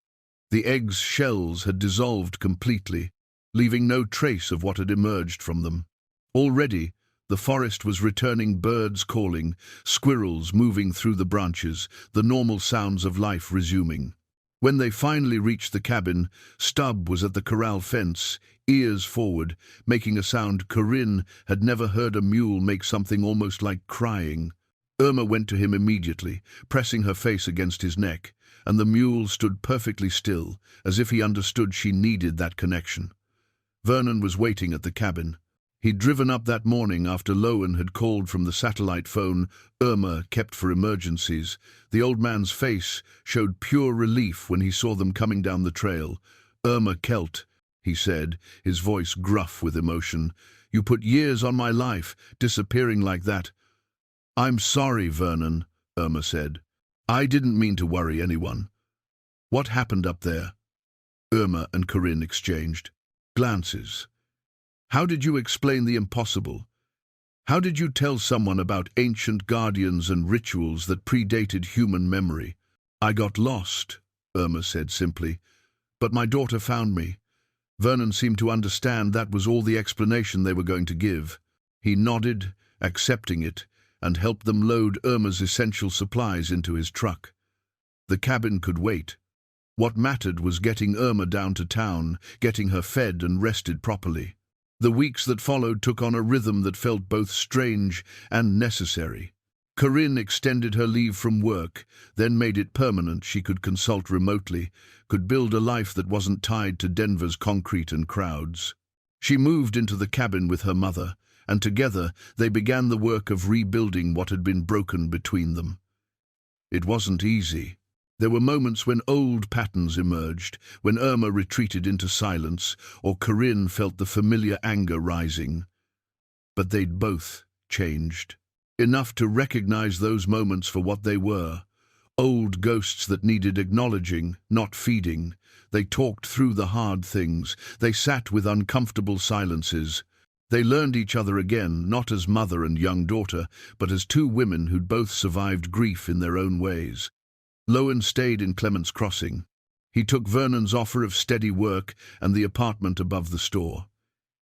The eggs' shells had dissolved completely, leaving no trace of what had emerged from them. Already, the forest was returning, birds calling, squirrels moving through the branches, the normal sounds of life resuming. When they finally reached the cabin, Stubb was at the corral fence, ears forward, making a sound Corinne had never heard a mule make, something almost like crying. Irma went to him immediately, pressing her face against his neck, and the mule stood perfectly still, as if he understood she needed that connection. Vernon was waiting at the cabin. He'd driven up that morning after Lowen had called from the satellite phone Irma kept for emergencies. The old man's face showed pure relief when he saw them coming down the trail. Irma Kelt, he said, his voice gruff with emotion. You put years on my life, disappearing like that. I'm sorry, Vernon, Irma said. I didn't mean to worry anyone. What happened up there? Irma and Corinne exchanged glances. How did you explain the impossible? How did you tell someone about ancient guardians and rituals that predated human memory? I got lost, Irma said simply, but my daughter found me. Vernon seemed to understand that was all the explanation they were going to give. He nodded, accepting it, and helped them load Irma's essential supplies into his truck. The cabin could wait. What mattered was getting Irma down to town, getting her fed and rested properly. The weeks that followed took on a rhythm that felt both strange and necessary. Corinne extended her leave from work, then made it permanent. She could consult remotely, could build a life that wasn't tied to Denver's concrete and crowds. She moved into the cabin with her mother, and together they began the work of rebuilding what had been broken between them. It wasn't easy. There were moments when old patterns emerged, when Irma retreated into silence, or Corinne felt the familiar anger rising. But they'd both changed. Enough to recognize those moments for what they were. Old ghosts that needed acknowledging, not feeding. They talked through the hard things. They sat with uncomfortable silences. They learned each other again, not as mother and young daughter, but as two women who'd both survived grief in their own ways. Lowen stayed in Clements Crossing. He took Vernon's offer of steady work and the apartment above the store.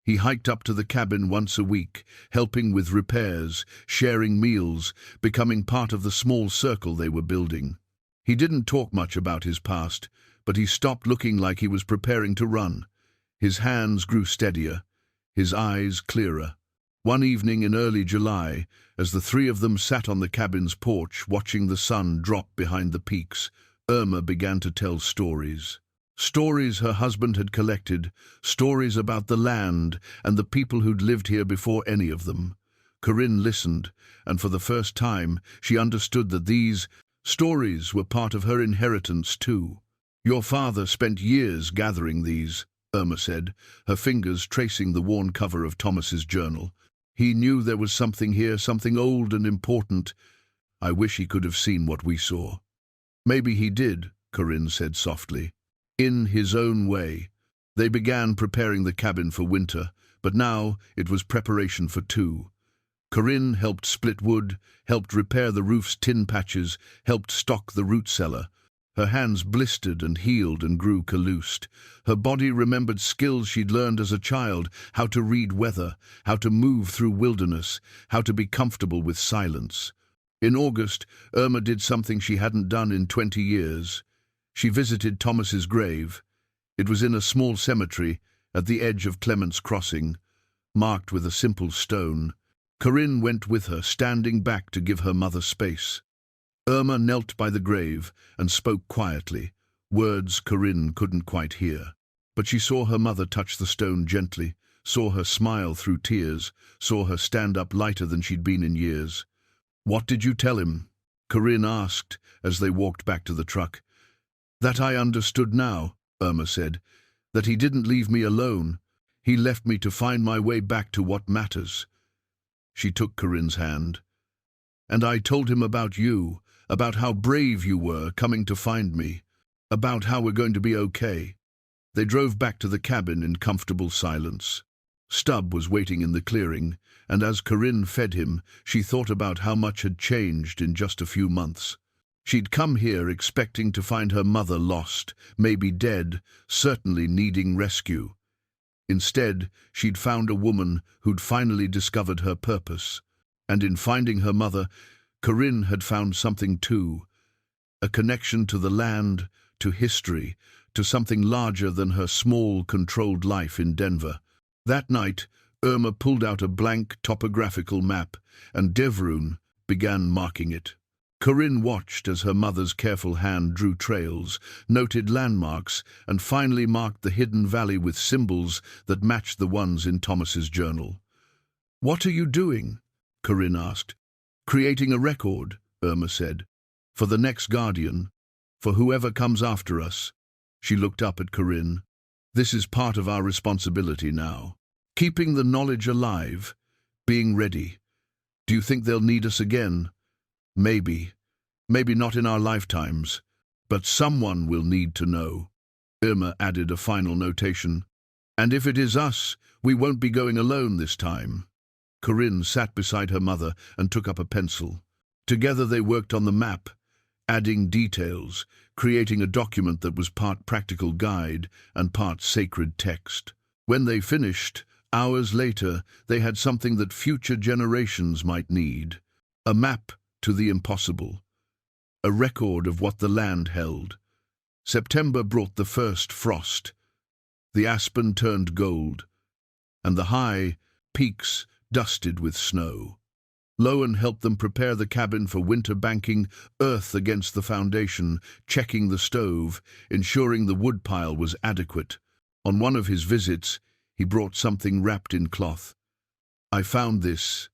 He hiked up to the cabin once a week, helping with repairs, sharing meals, becoming part of the small circle they were building. He didn't talk much about his past, but he stopped looking like he was preparing to run. His hands grew steadier, his eyes clearer. One evening in early July, as the three of them sat on the cabin's porch watching the sun drop behind the peaks, Irma began to tell stories. Stories her husband had collected, stories about the land and the people who'd lived here before any of them. Corinne listened, and for the first time she understood that these stories were part of her inheritance too. Your father spent years gathering these, Irma said, her fingers tracing the worn cover of Thomas's journal. He knew there was something here, something old and important. I wish he could have seen what we saw. Maybe he did, Corinne said softly. In his own way. They began preparing the cabin for winter, but now it was preparation for two. Corinne helped split wood, helped repair the roof's tin patches, helped stock the root cellar. Her hands blistered and healed and grew calloused. Her body remembered skills she'd learned as a child, how to read weather, how to move through wilderness, how to be comfortable with silence. In August, Irma did something she hadn't done in 20 years. She visited Thomas's grave. It was in a small cemetery at the edge of Clements Crossing, marked with a simple stone. Corinne went with her, standing back to give her mother space. Irma knelt by the grave and spoke quietly, words Corinne couldn't quite hear. But she saw her mother touch the stone gently, saw her smile through tears, saw her stand up lighter than she'd been in years. "What did you tell him?" Corinne asked as they walked back to the truck. "That I understood now," Irma said, "that he didn't leave me alone. He left me to find my way back to what matters." She took Corinne's hand. "And I told him about you, about how brave you were coming to find me, about how we're going to be okay." They drove back to the cabin in comfortable silence. Stubb was waiting in the clearing, and as Corinne fed him, she thought about how much had changed in just a few months. She'd come here expecting to find her mother lost, maybe dead, certainly needing rescue. Instead, she'd found a woman who'd finally discovered her purpose. And in finding her mother, Corinne had found something too, a connection to the land, to history, to something larger than her small, controlled life in Denver. That night, Irma pulled out a blank topographical map, and Devroon began marking it. Corinne watched as her mother's careful hand drew trails, noted landmarks, and finally marked the hidden valley with symbols that matched the ones in Thomas's journal. "What are you doing?" Corinne asked. "Creating a record," Irma said. "For the next guardian, for whoever comes after us." She looked up at Corinne. This is part of our responsibility now. Keeping the knowledge alive, being ready. Do you think they'll need us again? Maybe. Maybe not in our lifetimes. But someone will need to know. Irma added a final notation. And if it is us, we won't be going alone this time. Corinne sat beside her mother and took up a pencil. Together they worked on the map, adding details, creating a document that was part practical guide and part sacred text. When they finished, hours later, they had something that future generations might need. A map to the impossible. A record of what the land held. September brought the first frost. The aspen turned gold, and the high peaks dusted with snow. Lowen helped them prepare the cabin for winter, banking earth against the foundation, checking the stove, ensuring the woodpile was adequate. On one of his visits, he brought something wrapped in cloth. "I found this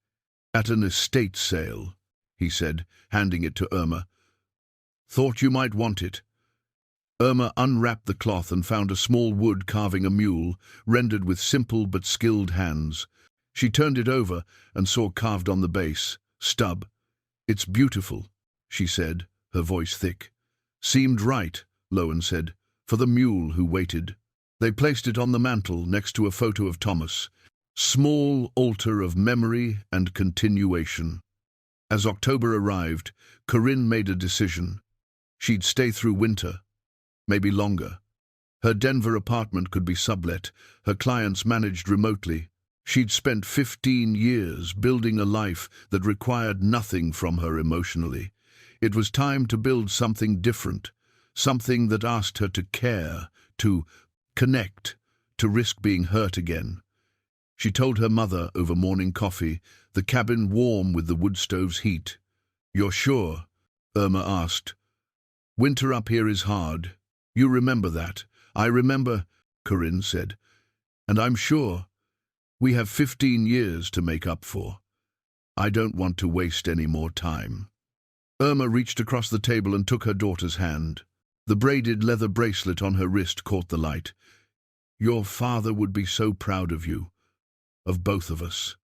at an estate sale," he said, handing it to Irma. "Thought you might want it." Irma unwrapped the cloth and found a small wood carving a mule, rendered with simple but skilled hands. She turned it over and saw carved on the base, "Stub." "It's beautiful," she said, her voice thick. "Seemed right," Lowen said, "for the mule who waited." They placed it on the mantel next to a photo of Thomas. Small altar of memory and continuation. As October arrived, Corinne made a decision. She'd stay through winter, maybe longer. Her Denver apartment could be sublet, her clients managed remotely. She'd spent 15 years building a life that required nothing from her emotionally. It was time to build something different, something that asked her to care, to connect, to risk being hurt again. She told her mother over morning coffee, the cabin warm with the wood stove's heat. "You're sure?" Irma asked. "Winter up here is hard. You remember that." "I remember," Corinne said. "And I'm sure. We have 15 years to make up for. I don't want to waste any more time." Irma reached across the table and took her daughter's hand. The braided leather bracelet on her wrist caught the light. "Your father would be so proud of you, of both of us."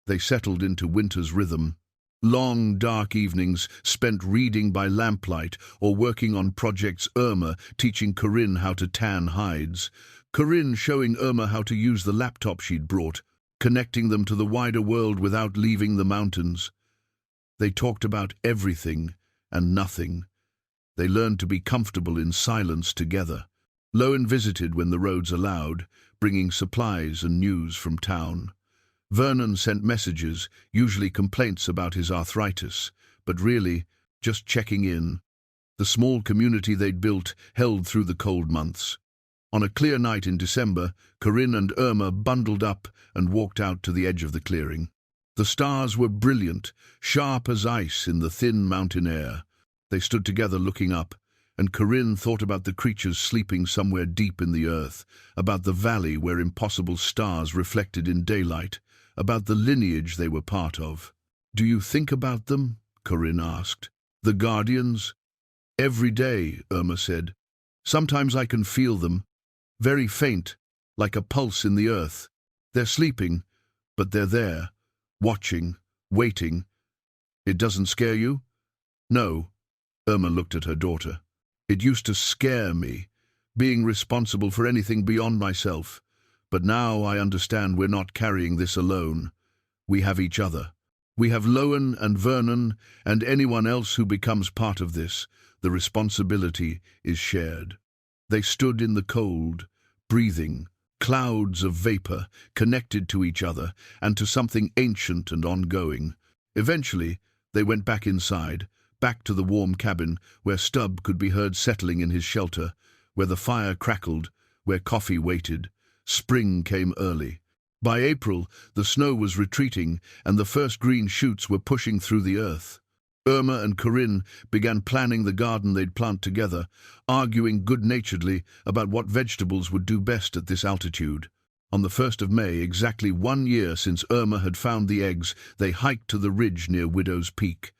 They settled into winter's rhythm. Long, dark evenings spent reading by lamplight or working on projects. Irma teaching Corinne how to tan hides. Corinne showing Irma how to use the laptop she'd brought, connecting them to the wider world without leaving the mountains. They talked about everything and nothing. They learned to be comfortable in silence together. Lowen visited when the roads allowed, bringing supplies and news from town. Vernon sent messages, usually complaints about his arthritis, but really just checking in. The small community they'd built held through the cold months. On a clear night in December, Corinne and Irma bundled up and walked out to the edge of the clearing. The stars were brilliant, sharp as ice in the thin mountain air. They stood together looking up, and Corinne thought about the creatures sleeping somewhere deep in the earth, about the valley where impossible stars reflected in daylight, about the lineage they were part of. "Do you think about them?" Corinne asked. "The guardians?" "Every day," Irma said. "Sometimes I can feel them. Very faint, like a pulse in the earth. They're sleeping, but they're there, watching, waiting." "It doesn't scare you?" "No." Irma looked at her daughter. "It used to scare me, being responsible for anything beyond myself. But now I understand we're not carrying this alone. We have each other. We have Lowen and Vernon and anyone else who becomes part of this. The responsibility is shared." They stood in the cold, breathing, clouds of vapor, connected to each other and to something ancient and ongoing. Eventually, they went back inside, back to the warm cabin, where Stubb could be heard settling in his shelter, where the fire crackled, where coffee waited. Spring came early. By April, the snow was retreating, and the first green shoots were pushing through the earth. Irma and Corinne began planning the garden they'd plant together, arguing good-naturedly about what vegetables would do best at this altitude. On the 1st of May, exactly 1 year since Irma had found the eggs, they hiked to the ridge near Widow's Peak.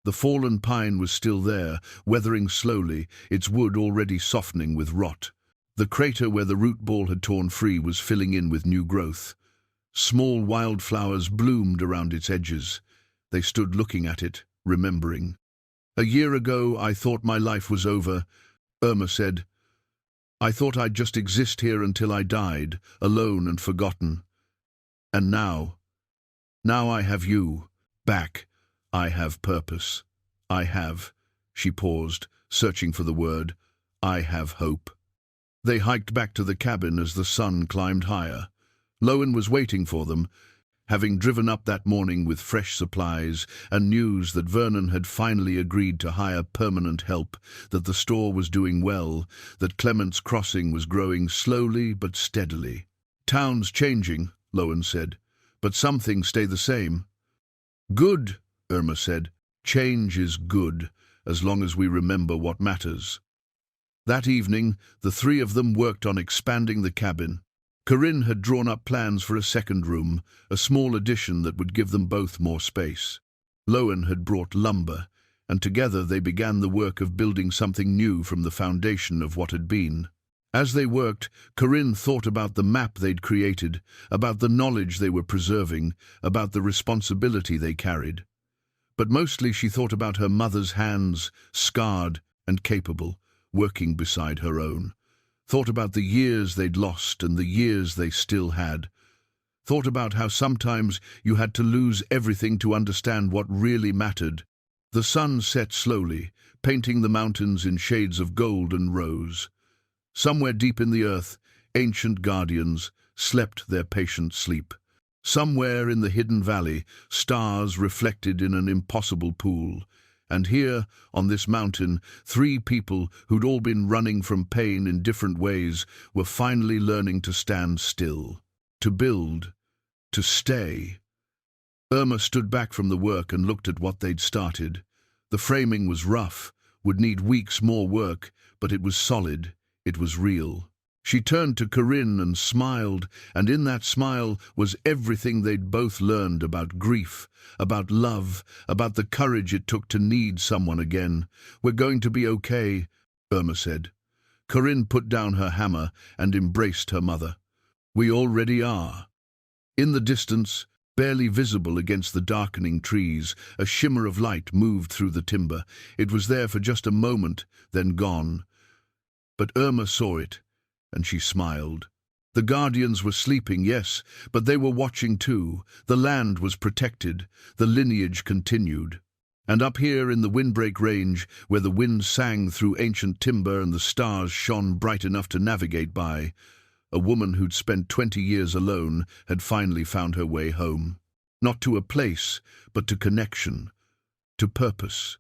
The fallen pine was still there, weathering slowly, its wood already softening with rot. The crater where the root ball had torn free was filling in with new growth. Small wildflowers bloomed around its edges. They stood looking at it, remembering. "A year ago, I thought my life was over," Irma said. "I thought I'd just exist here until I died, alone and forgotten. And now I have you, back. I have purpose. I have," she paused, searching for the word, "I have hope." They hiked back to the cabin as the sun climbed higher. Lowen was waiting for them, having driven up that morning with fresh supplies and news that Vernon had finally agreed to hire permanent help, that the store was doing well, that Clement's Crossing was growing slowly but steadily. "Town's changing," Lowen said, "but some things stay the same." "Good," Irma said. "Change is good, as long as we remember what matters." That evening, the three of them worked on expanding the cabin. Corinne had drawn up plans for a second room, a small addition that would give them both more space. Lowen had brought lumber, and together they began the work of building something new from the foundation of what had been. As they worked, Corinne thought about the map they'd created, about the knowledge they were preserving, about the responsibility they carried. But mostly she thought about her mother's hands, scarred and capable, working beside her own. Thought about the years they'd lost and the years they still had. Thought about how sometimes you had to lose everything to understand what really mattered. The sun set slowly, painting the mountains in shades of gold and rose. Somewhere deep in the earth, ancient guardians slept their patient sleep. Somewhere in the hidden valley, stars reflected in an impossible pool. And here, on this mountain, three people who'd all been running from pain in different ways were finally learning to stand still, to build, to stay. Irma stood back from the work and looked at what they'd started. The framing was rough, would need weeks more work, but it was solid, it was real. She turned to Corinne and smiled, and in that smile was everything they'd both learned about grief, about love, about the courage it took to need someone again. "We're going to be okay," Irma said. Corinne put down her hammer and embraced her mother. "We already are." In the distance, barely visible against the darkening trees, a shimmer of light moved through the timber. It was there for just a moment, then gone. But Irma saw it, and she smiled. The guardians were sleeping, yes, but they were watching too. The land was protected, the lineage continued. And up here in the Windbreak Range, where the wind sang through ancient timber and the stars shone bright enough to navigate by, a woman who'd spent 20 years alone had finally found her way home. Not to a place, but to connection, to purpose.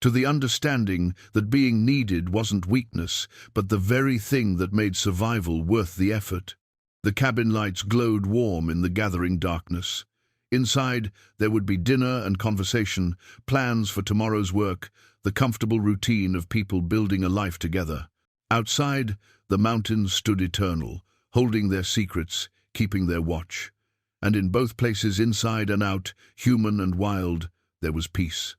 To the understanding that being needed wasn't weakness, but the very thing that made survival worth the effort. The cabin lights glowed warm in the gathering darkness. Inside, there would be dinner and conversation, plans for tomorrow's work, the comfortable routine of people building a life together. Outside, the mountains stood eternal, holding their secrets, keeping their watch. And in both places, inside and out, human and wild, there was peace.